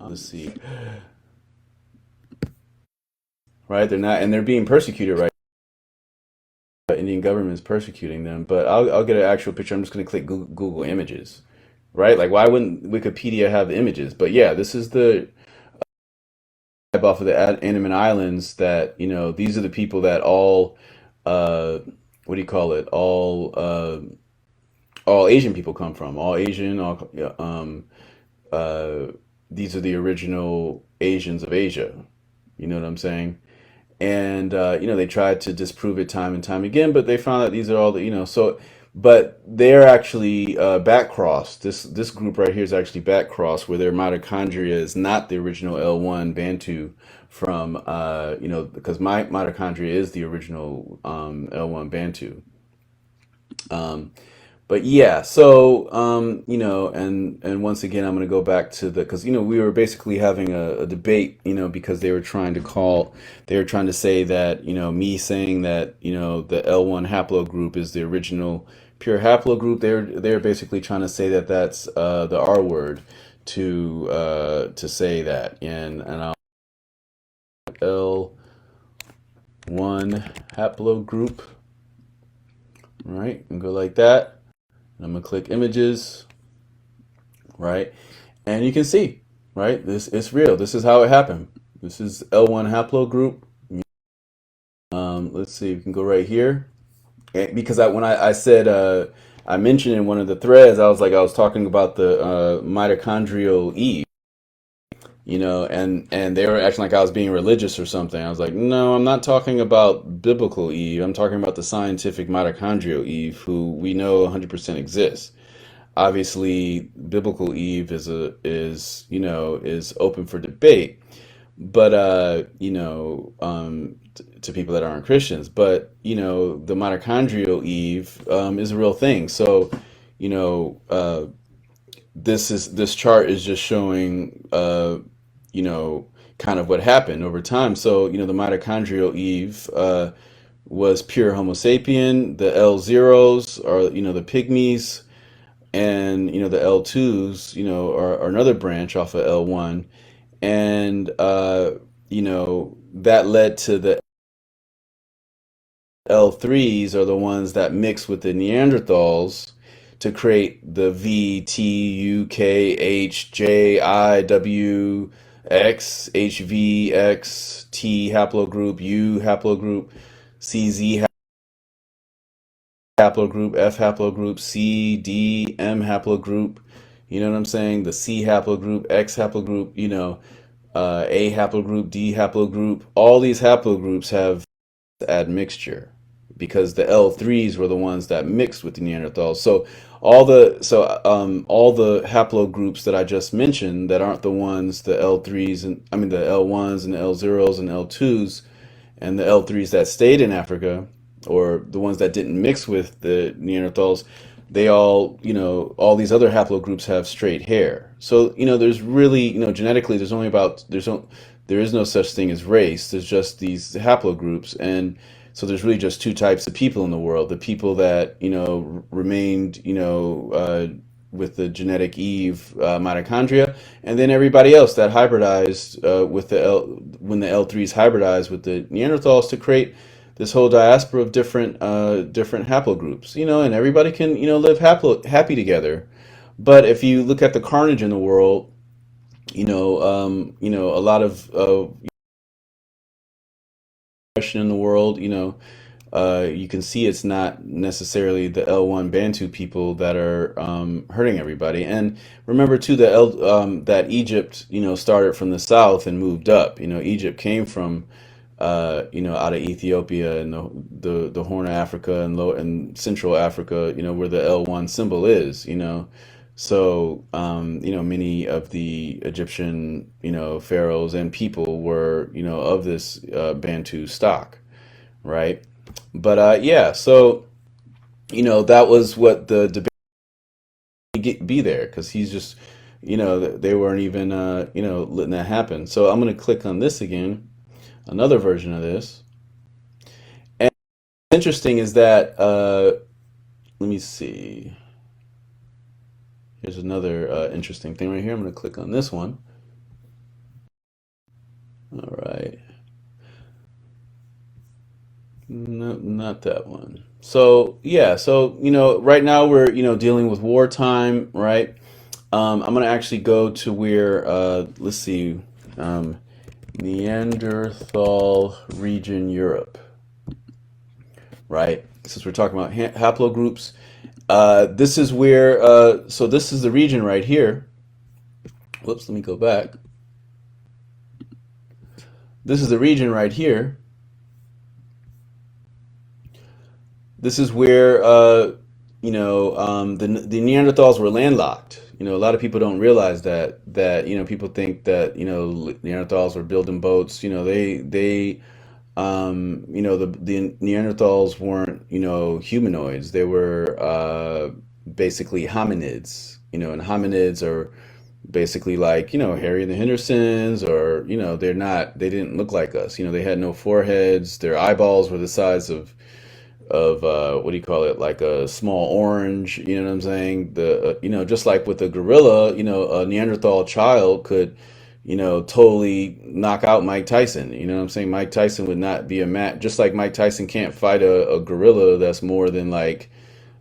let's see, right? They're not, and they're being persecuted, right? Indian Indian government is persecuting them. But I'll get an actual picture. I'm just going to click Google Images, right? Like, why wouldn't Wikipedia have images? But yeah, this is the off of the Andaman Islands that, these are the people that uh, what do you call it? All Asian people come from. All Asian, all, yeah, uh, these are the original Asians of Asia. You know what I'm saying? And they tried to disprove it time and time again, but they found that these are all the, so, but they're actually back crossed. This group right here is actually back crossed, where their mitochondria is not the original L1 Bantu from, because my mitochondria is the original L1 Bantu. Um, but yeah, so and once again, I'm going to go back to because we were basically having a debate, because they were trying to say that me saying that the L1 haplogroup is the original pure haplogroup. They're basically trying to say that that's the R word to say that, and I'll L1 haplogroup, right, and go like that. And I'm gonna click images, right? And you can see, right? This it's real. This is how it happened. This is L1 haplogroup. Let's see, we can go right here. Because when I said I mentioned in one of the threads, I was talking about the mitochondrial Eve, and they were acting like I was being religious or something. I was like, no, I'm not talking about biblical Eve. I'm talking about the scientific mitochondrial Eve, who we know 100% exists. Obviously, biblical Eve is open for debate, but to people that aren't Christians. But the mitochondrial Eve is a real thing. So you know this chart is just showing kind of what happened over time. So the mitochondrial Eve was pure Homo sapien. The L zeros are the pygmies, and the L2s are another branch off of L1, and that led to the L3s are the ones that mix with the Neanderthals to create the V, T, U, K, H, J, I, W, X, H, V, X, T haplogroup, U haplogroup, CZ haplogroup, F haplogroup, C, D, M haplogroup. You know what I'm saying? The C haplogroup, X haplogroup, A haplogroup, D haplogroup. All these haplogroups have admixture because the L3s were the ones that mixed with the Neanderthals. So all the haplogroups that I just mentioned that aren't the ones, the L3s, and I mean the L1s and the L0s and L2s and the L3s that stayed in Africa, or the ones that didn't mix with the Neanderthals, they all these other haplogroups have straight hair. So there's really, genetically, there is no such thing as race. There's just these haplogroups, and so there's really just two types of people in the world: the people that remained with the genetic Eve mitochondria, and then everybody else that hybridized with when the L3s hybridized with the Neanderthals to create this whole diaspora of different haplogroups. And everybody can live happy together. But if you look at the carnage in the world, a lot of oppression in the world, you can see it's not necessarily the L1 Bantu people that are hurting everybody. And remember too that Egypt, started from the south and moved up. Egypt came from out of Ethiopia and the Horn of Africa and Central Africa, where the L1 symbol is. So many of the Egyptian pharaohs and people were of this Bantu stock, right? But yeah, so that was what the debate be there, because he's just they weren't even letting that happen. So I'm going to click on this again, another version of this. And what's interesting is that let me see. Here's another interesting thing right here. I'm going to click on this one. All right. No, not that one. So yeah, so right now we're dealing with wartime, right? I'm gonna actually go to where let's see, um, Neanderthal region Europe, right? Since we're talking about haplogroups, this is where so this is the region right here. Whoops, let me go back. This is the region right here. This is where the Neanderthals were landlocked. A lot of people don't realize that people think that Neanderthals were building boats. The Neanderthals weren't humanoids. They were basically hominids. And hominids are basically like Harry and the Hendersons, or they didn't look like us. They had no foreheads. Their eyeballs were the size of what do you call it, like a small orange. You know what I'm saying? The just like with a gorilla, a Neanderthal child could totally knock out Mike Tyson. You know what I'm saying? Mike Tyson would not be a match. Just like Mike Tyson can't fight a gorilla that's more than like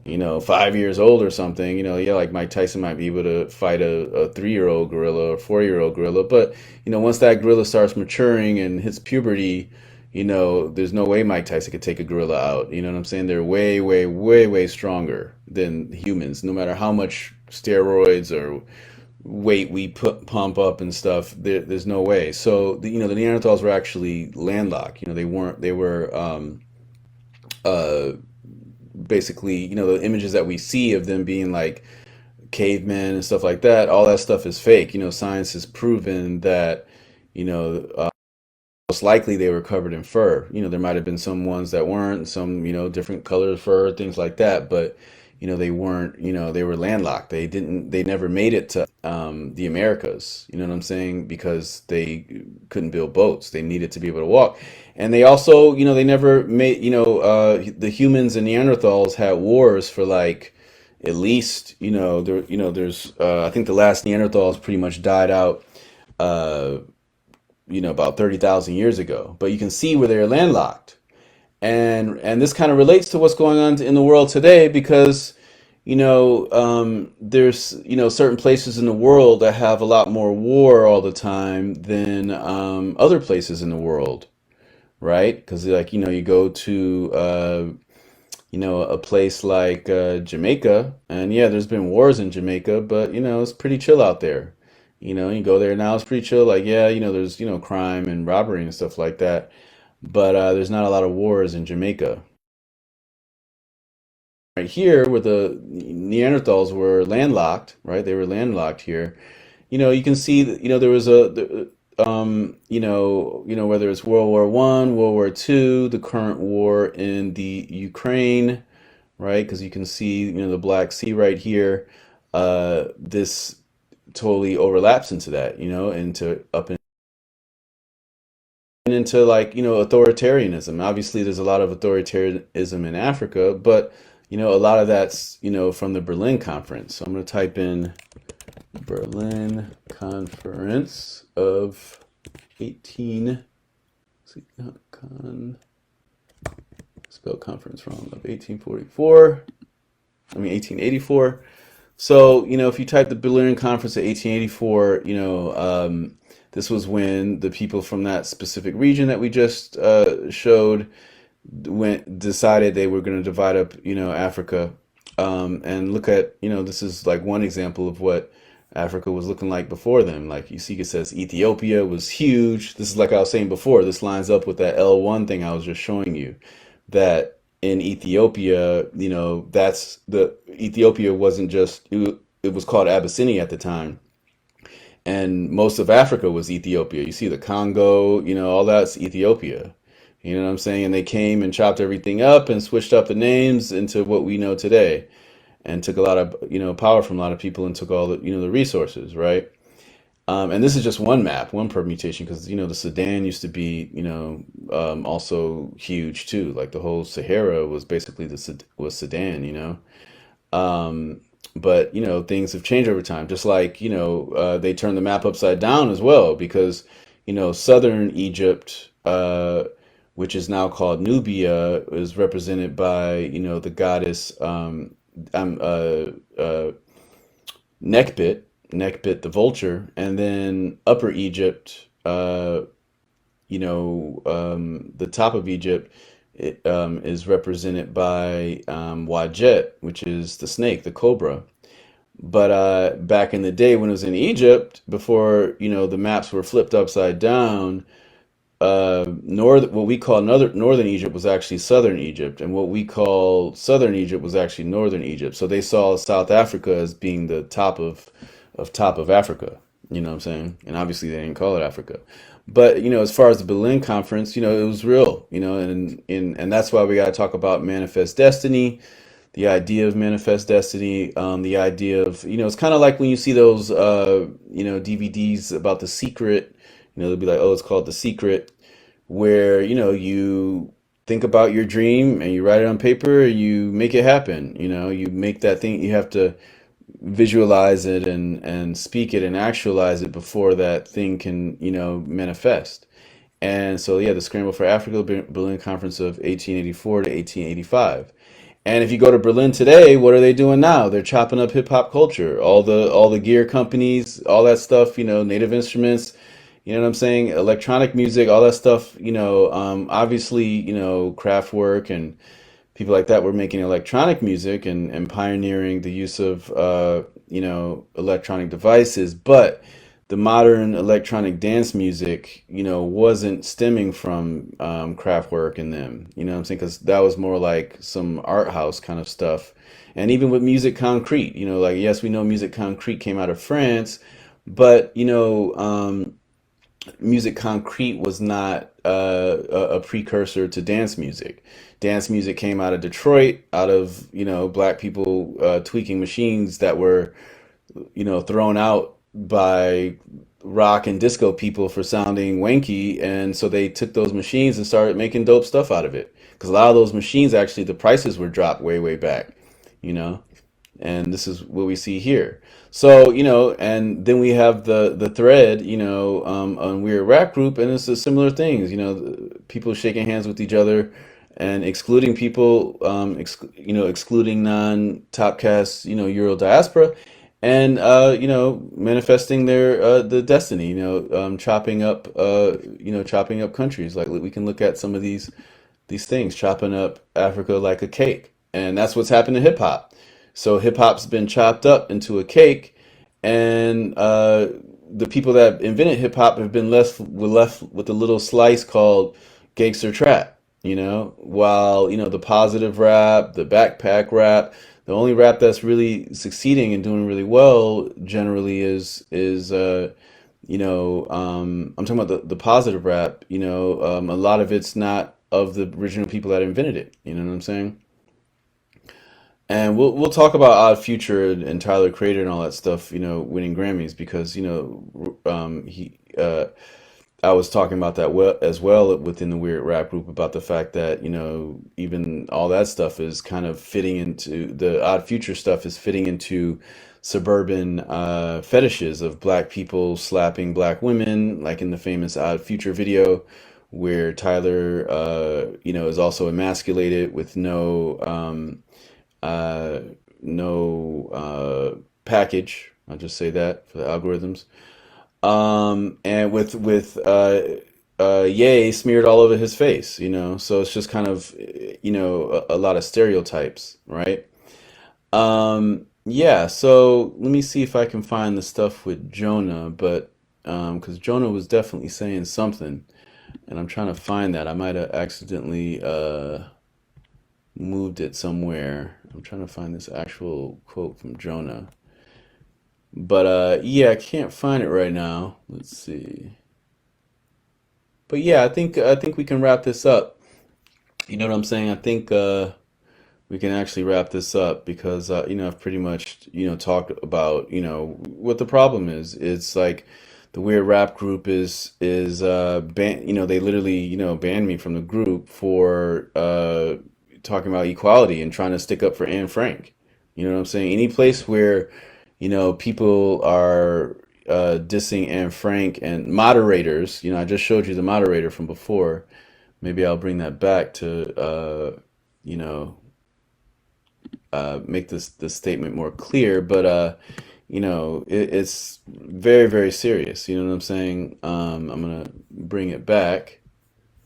5 years old or something. Yeah, like Mike Tyson might be able to fight a 3-year-old gorilla or 4-year-old gorilla. But, once that gorilla starts maturing and hits puberty, there's no way Mike Tyson could take a gorilla out. You know what I'm saying? They're way, way, way, way stronger than humans, no matter how much steroids or weight we pump up and stuff. There's no way. So, the Neanderthals were actually landlocked. They weren't, they were, uh, basically, the images that we see of them being like cavemen and stuff like that, all that stuff is fake. Science has proven that, you know, uh, most likely they were covered in fur. There might have been some ones that weren't, some, different color of fur, things like that, but they weren't, they were landlocked. They never made it to the Americas, you know what I'm saying? Because they couldn't build boats. They needed to be able to walk. And they also, they never made, the humans and Neanderthals had wars for like at least, there's, I think the last Neanderthals pretty much died out, uh, about 30,000 years ago. But you can see where they're landlocked. And this kind of relates to what's going on in the world today, because there's certain places in the world that have a lot more war all the time than other places in the world, right? Because like you go to a place like Jamaica, and yeah, there's been wars in Jamaica, but it's pretty chill out there. You go there now, it's pretty chill. Like, yeah, there's crime and robbery and stuff like that, but there's not a lot of wars in Jamaica. Right here, where the Neanderthals were landlocked, right? They were landlocked here. You can see that there was whether it's World War I, World War II, the current war in the Ukraine, right? Because you can see the Black Sea right here. This totally overlaps into that, into up and into like authoritarianism. Obviously there's a lot of authoritarianism in Africa, but a lot of that's from the Berlin Conference. So I'm going to type in Berlin Conference of 18, spelled conference wrong, of 1844, 1884. So, if you type the Berlin Conference of 1884, this was when the people from that specific region that we just showed decided they were going to divide up, Africa. And look at, this is like one example of what Africa was looking like before them. Like you see, it says Ethiopia was huge. This is like I was saying before. This lines up with that L1 thing I was just showing you. That in Ethiopia, that's the Ethiopia wasn't just it was called Abyssinia at the time, and most of Africa was Ethiopia. You see the Congo, all that's Ethiopia. You know what I'm saying? And they came and chopped everything up and switched up the names into what we know today, and took a lot of power from a lot of people and took all the resources, right? And this is just one map, one permutation, because the Sudan used to be also huge too. Like the whole Sahara was basically was Sudan, but things have changed over time. Just like they turned the map upside down as well, because southern Egypt which is now called Nubia, is represented by, the goddess um, uh, uh, Nekbit the vulture, and then Upper Egypt, the top of Egypt, is represented by Wajet, which is the snake, the cobra. But back in the day when it was in Egypt, before the maps were flipped upside down, what we call northern Egypt was actually southern Egypt, and what we call southern Egypt was actually northern Egypt. So they saw South Africa as being the top of Africa. You know what I'm saying? And obviously they didn't call it Africa. But as far as the Berlin Conference, it was real. And that's why we got to talk about manifest destiny, the idea of manifest destiny, the idea of it's kind of like when you see those DVDs about The Secret. They'll be like, oh, it's called The Secret, where you think about your dream and you write it on paper and you make it happen. You make that thing. You have to visualize it and speak it and actualize it before that thing can manifest. And so yeah, the Scramble for Africa, Berlin Conference of 1884 to 1885. And if you go to Berlin today, what are they doing now? They're chopping up hip hop culture. All the gear companies, all that stuff, native instruments, you know what I'm saying? Electronic music, all that stuff, obviously, Kraftwerk and people like that were making electronic music and pioneering the use of electronic devices, but the modern electronic dance music wasn't stemming from Kraftwerk and them, you know what I'm saying, because that was more like some art house kind of stuff. And even with Music Concrete, like, yes, we know Music Concrete came out of France, but Music Concrete was not a precursor to dance music. Dance music came out of Detroit, out of black people tweaking machines that were thrown out by rock and disco people for sounding wanky, and so they took those machines and started making dope stuff out of it. Because a lot of those machines, actually, the prices were dropped way, way back, you know and this is what we see here. So, and then we have the thread, on Weird Rap Group, and it's a similar things, people shaking hands with each other and excluding people, excluding non-top caste, Euro diaspora, and manifesting their the destiny, chopping up countries. Like, we can look at some of these things, chopping up Africa like a cake, and that's what's happened to hip hop. So hip hop's been chopped up into a cake, and the people that invented hip hop have been left with a little slice called gangster trap. While the positive rap, the backpack rap, the only rap that's really succeeding and doing really well generally I'm talking about the positive rap. A lot of it's not of the original people that invented it. You know what I'm saying? And we'll talk about Odd Future and Tyler Creator and all that stuff, winning Grammys, because he I was talking about that as well within the Weird Rap Group, about the fact that even all that stuff is kind of fitting into the Odd Future stuff, is fitting into suburban fetishes of black people slapping black women, like in the famous Odd Future video, where Tyler is also emasculated with uh, no package. I'll just say that for the algorithms. And with yay smeared all over his face. So it's just kind of a lot of stereotypes, right? Yeah. So let me see if I can find the stuff with Jonah, but because Jonah was definitely saying something, and I'm trying to find that. I might have accidentally moved it somewhere. I'm trying to find this actual quote from Jonah. But yeah, I can't find it right now. Let's see. But yeah, I think we can wrap this up. You know what I'm saying? I think we can actually wrap this up, because I've pretty much talked about what the problem is. It's like the Weird Rap Group is ban they literally banned me from the group for talking about equality and trying to stick up for Anne Frank. You know what I'm saying? Any place where people are dissing Anne Frank, and moderators, I just showed you the moderator from before, maybe I'll bring that back to you know, make this statement more clear. But it's very, very serious. You know what I'm saying? I'm gonna bring it back.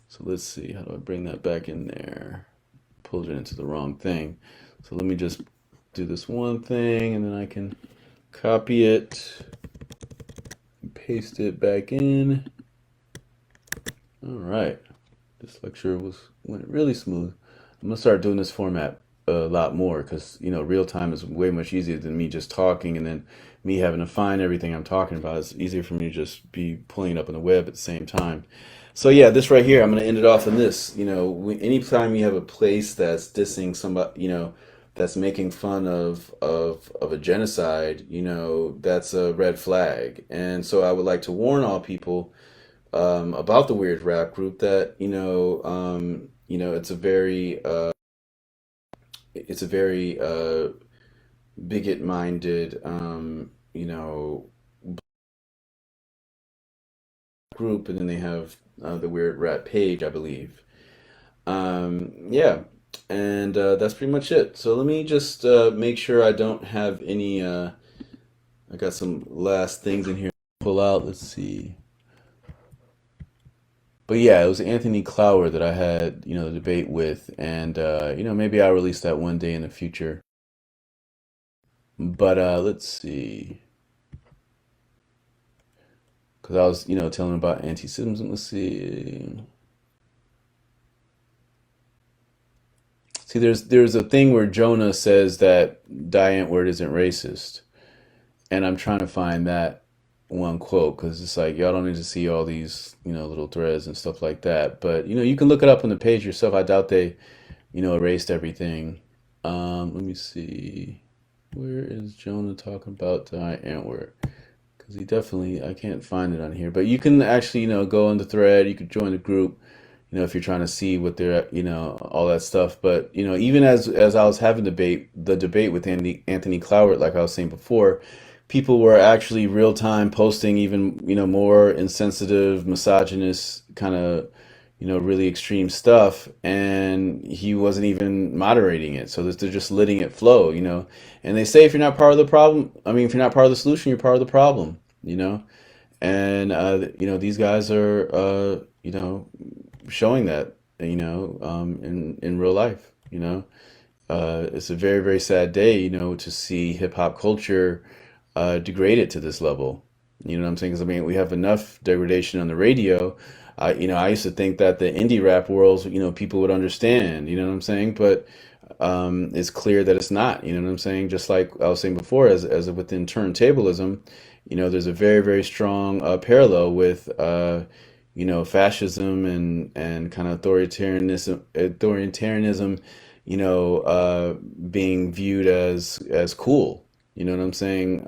So let's see, how do I bring that back in there? Pulled it into the wrong thing. So let me just do this one thing, and then I can copy it, paste it back in. All right. This lecture went really smooth. I'm gonna start doing this format a lot more because real time is way much easier than me just talking and then me having to find everything I'm talking about. It's easier for me to just be pulling it up on the web at the same time. So yeah, this right here, I'm gonna end it off on this. Anytime you have a place that's dissing somebody, that's making fun of a genocide, that's a red flag. And so I would like to warn all people about the weird rap group that it's a very bigot-minded group, and then they have the weird rap page, I believe. Yeah, and that's pretty much it. So let me just make sure I don't have any. I got some last things in here to pull out. Let's see. But yeah, it was Anthony Clower that I had, the debate with, and maybe I'll release that one day in the future. But let's see, because I was, telling him about anti-Semitism. Let's see. See, there's a thing where Jonah says that Die Antwoord isn't racist, and I'm trying to find that one quote because it's like y'all don't need to see all these, little threads and stuff like that. But you can look it up on the page yourself. I doubt they, erased everything. Let me see. Where is Jonah talking about Die Antwoord? Because he definitely, I can't find it on here. But you can actually, go on the thread. You could join the group, if you're trying to see what they're, all that stuff. But, even as I was having the debate with Anthony Cloward, like I was saying before, people were actually real time posting even, more insensitive, misogynist kind of, really extreme stuff, and he wasn't even moderating it. So they're just letting it flow, And they say if you're not part of the problem, I mean, if you're not part of the solution, you're part of the problem. And these guys are, showing that, in real life. It's a very, very sad day, to see hip hop culture degraded to this level. You know what I'm saying? Because I mean, we have enough degradation on the radio. I used to think that the indie rap world, people would understand. You know what I'm saying? But it's clear that it's not. You know what I'm saying? Just like I was saying before, as within turntablism, there's a very, very strong parallel with fascism and kind of authoritarianism, being viewed as cool. You know what I'm saying?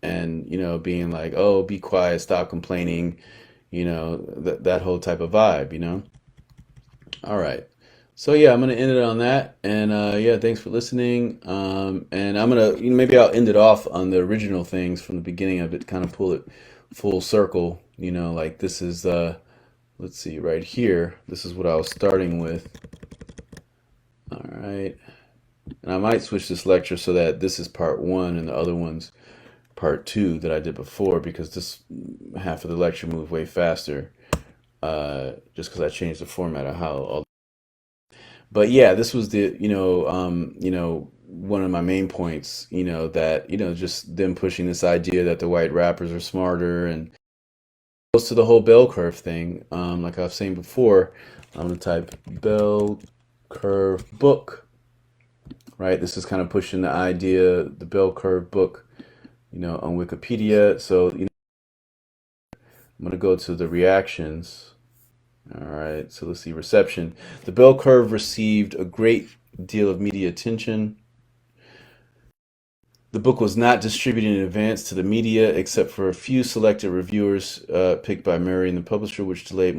And being like, oh, be quiet, stop complaining, that whole type of vibe. All right. So yeah, I'm gonna end it on that, and yeah, thanks for listening. And I'm gonna, maybe I'll end it off on the original things from the beginning of it, kind of pull it full circle. Like this is, let's see, right here. This is what I was starting with. All right, and I might switch this lecture so that this is part one and the other one's part two that I did before, because this half of the lecture moved way faster, just because I changed the format of how all. But yeah, this was the, one of my main points, that, just them pushing this idea that the white rappers are smarter, and goes to the whole bell curve thing. Like I was saying before, I'm gonna type bell curve book, right? This is kind of pushing the idea, the bell curve book, on Wikipedia. So, I'm gonna go to the reactions. All right, so let's see, reception. The bell curve received a great deal of media attention. The book was not distributed in advance to the media, except for a few selected reviewers picked by Murray and the publisher, which delayed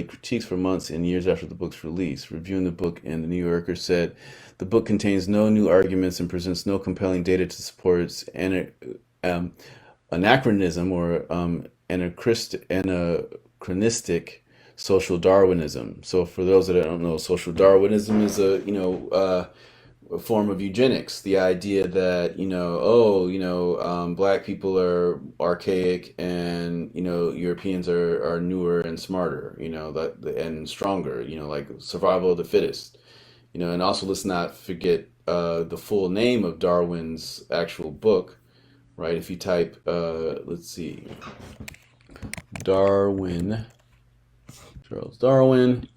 critiques for months and years after the book's release. Reviewing the book in the New Yorker said, the book contains no new arguments and presents no compelling data to support its anachronism or anachronistic social Darwinism. So for those that don't know, social Darwinism is a form of eugenics. The idea that black people are archaic and Europeans are newer and smarter, that and stronger, like survival of the fittest, and also let's not forget the full name of Darwin's actual book, right? If you type, let's see, Darwin, Charles Darwin.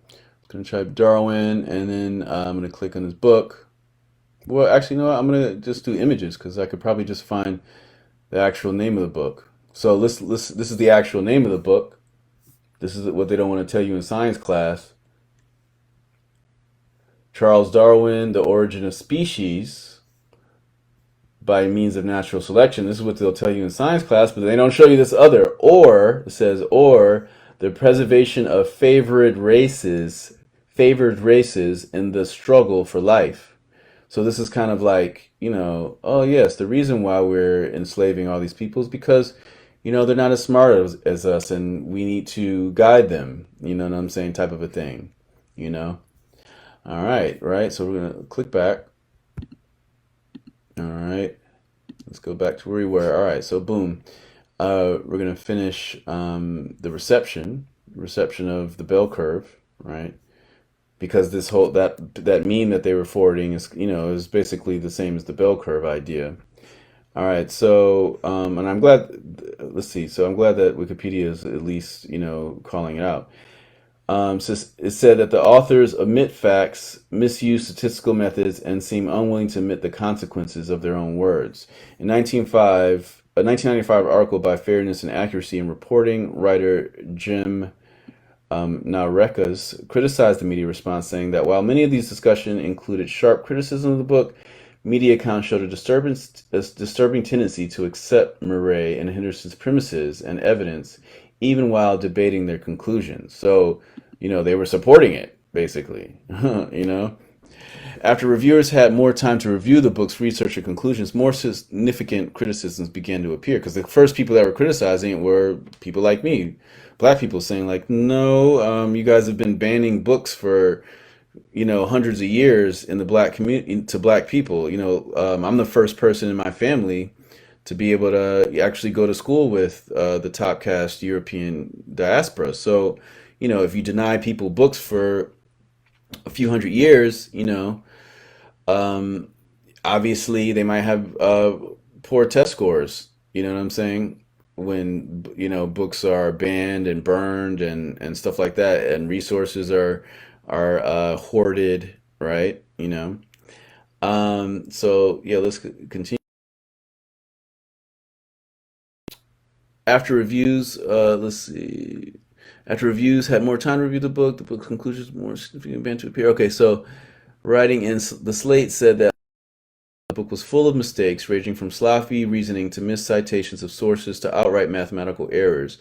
I'm gonna type Darwin, and then I'm gonna click on his book. Well, actually, no, I'm gonna just do images because I could probably just find the actual name of the book. So this is the actual name of the book. This is what they don't want to tell you in science class. Charles Darwin, The Origin of Species by Means of Natural Selection. This is what they'll tell you in science class, but they don't show you this other. Or, it says, or the preservation of favored races in the struggle for life. So this is kind of like, oh yes, the reason why we're enslaving all these people is because, they're not as smart as us and we need to guide them, you know what I'm saying, type of a thing, All right, so we're going to click back. All right, let's go back to where we were. All right, so boom. We're going to finish the reception of the bell curve, right? Because this whole that meme that they were forwarding is basically the same as the bell curve idea. All right, so and I'm glad. Let's see. So I'm glad that Wikipedia is at least calling it out. So it said that the authors omit facts, misuse statistical methods, and seem unwilling to admit the consequences of their own words. In 1995 article by Fairness and Accuracy in Reporting, writer Jim Naurekas criticized the media response, saying that while many of these discussions included sharp criticism of the book, media accounts showed a disturbing tendency to accept Murray and Henderson's premises and evidence, even while debating their conclusions. So, they were supporting it, basically, After reviewers had more time to review the book's research and conclusions, more significant criticisms began to appear. Because the first people that were criticizing it were people like me, black people, saying like, no, you guys have been banning books for, hundreds of years in the black community to black people. I'm the first person in my family to be able to actually go to school with the top caste European diaspora. So, if you deny people books for a few hundred years, um, obviously they might have poor test scores. You know what I'm saying? When books are banned and burned and stuff like that, and resources are hoarded, right? So yeah, let's continue. After reviews, let's see. After reviews had more time to review the book's conclusions more significant began to appear. Okay, so writing in the Slate said that the book was full of mistakes, ranging from sloppy reasoning to miscitations of sources to outright mathematical errors.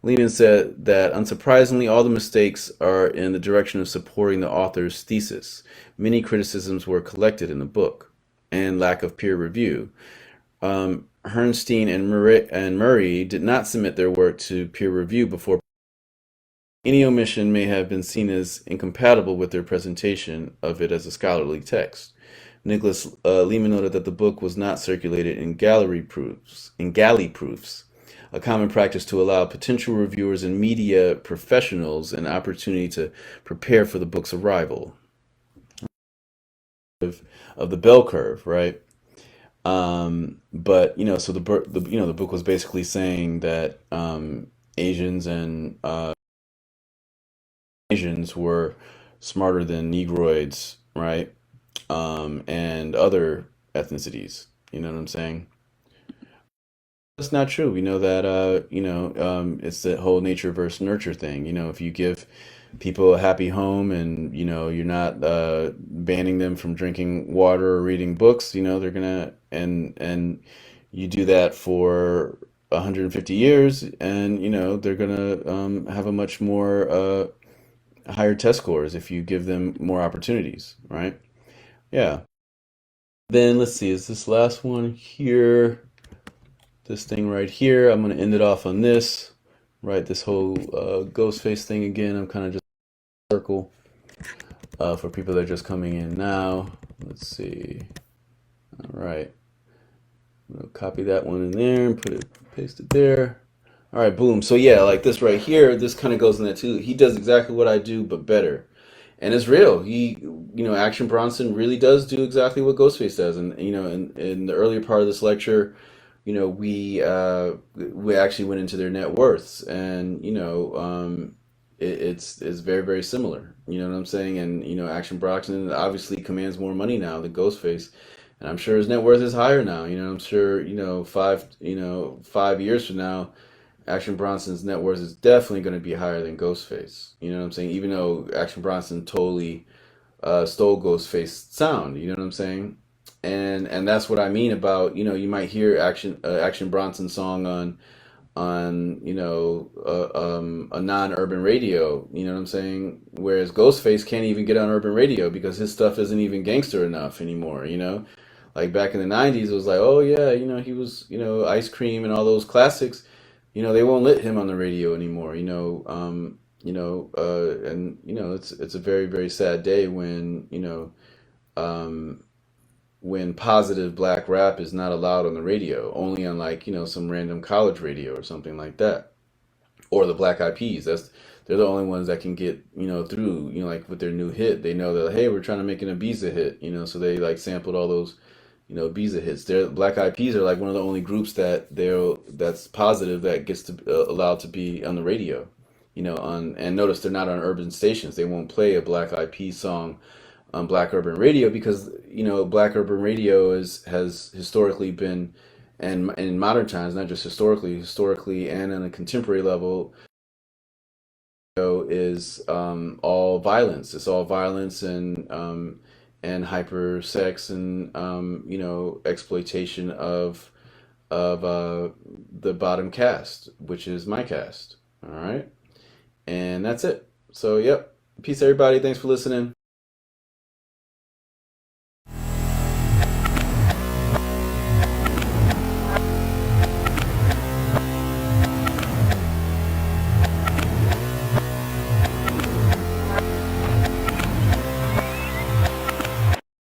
Lehman said that, unsurprisingly, all the mistakes are in the direction of supporting the author's thesis. Many criticisms were collected in the book, and lack of peer review. Herrnstein and Murray did not submit their work to peer review before. Any omission may have been seen as incompatible with their presentation of it as a scholarly text. Nicholas Lehman noted that the book was not circulated in galley proofs, a common practice to allow potential reviewers and media professionals an opportunity to prepare for the book's arrival. Of the bell curve, right? But so the book was basically saying that Asians and Asians were smarter than Negroids, right? And other ethnicities. You know what I'm saying? That's not true. We know that it's the whole nature versus nurture thing. If you give people a happy home and you're not banning them from drinking water or reading books, they're gonna and you do that for 150 years, and they're gonna have a much more higher test scores if you give them more opportunities, right? Yeah. Then let's see, is this last one here? This thing right here, I'm going to end it off on this. right, this whole Ghostface thing again. I'm kind of just circle for people that are just coming in now. Let's see. All right. I'm gonna copy that one in there and paste it there. All right, boom. So yeah, like this right here, this kind of goes in there too. He does exactly what I do, but better. And it's real. Action Bronson really does do exactly what Ghostface does. And in the earlier part of this lecture, we actually went into their net worths, and it's very very similar. You know what I'm saying? And Action Bronson obviously commands more money now than Ghostface, and I'm sure his net worth is higher now. I'm sure 5 years from now, Action Bronson's net worth is definitely going to be higher than Ghostface. You know what I'm saying? Even though Action Bronson totally stole Ghostface sound. You know what I'm saying? And that's what I mean about you might hear Action Bronson song on a non-urban radio. You know what I'm saying? Whereas Ghostface can't even get on urban radio because his stuff isn't even gangster enough anymore. Like back in the '90s, it was like, oh yeah, he was Ice Cream and all those classics. They won't let him on the radio anymore. It's a very very sad day um, when positive black rap is not allowed on the radio, only on like some random college radio or something like that, or the Black Eyed Peas. They're the only ones that can get through. Like with their new hit, they know that hey, we're trying to make an Ibiza hit. So they like sampled all those Ibiza hits. They're Black Eyed Peas are like one of the only groups that's positive that gets to allowed to be on the radio. And notice they're not on urban stations. They won't play a Black Eyed Peas song on Black Urban Radio because Black Urban Radio has historically been, and in modern times, not just historically and on a contemporary level, is all violence. It's all violence and hyper sex and exploitation of the bottom caste, which is my caste. All right, and that's it. So yep, peace everybody. Thanks for listening.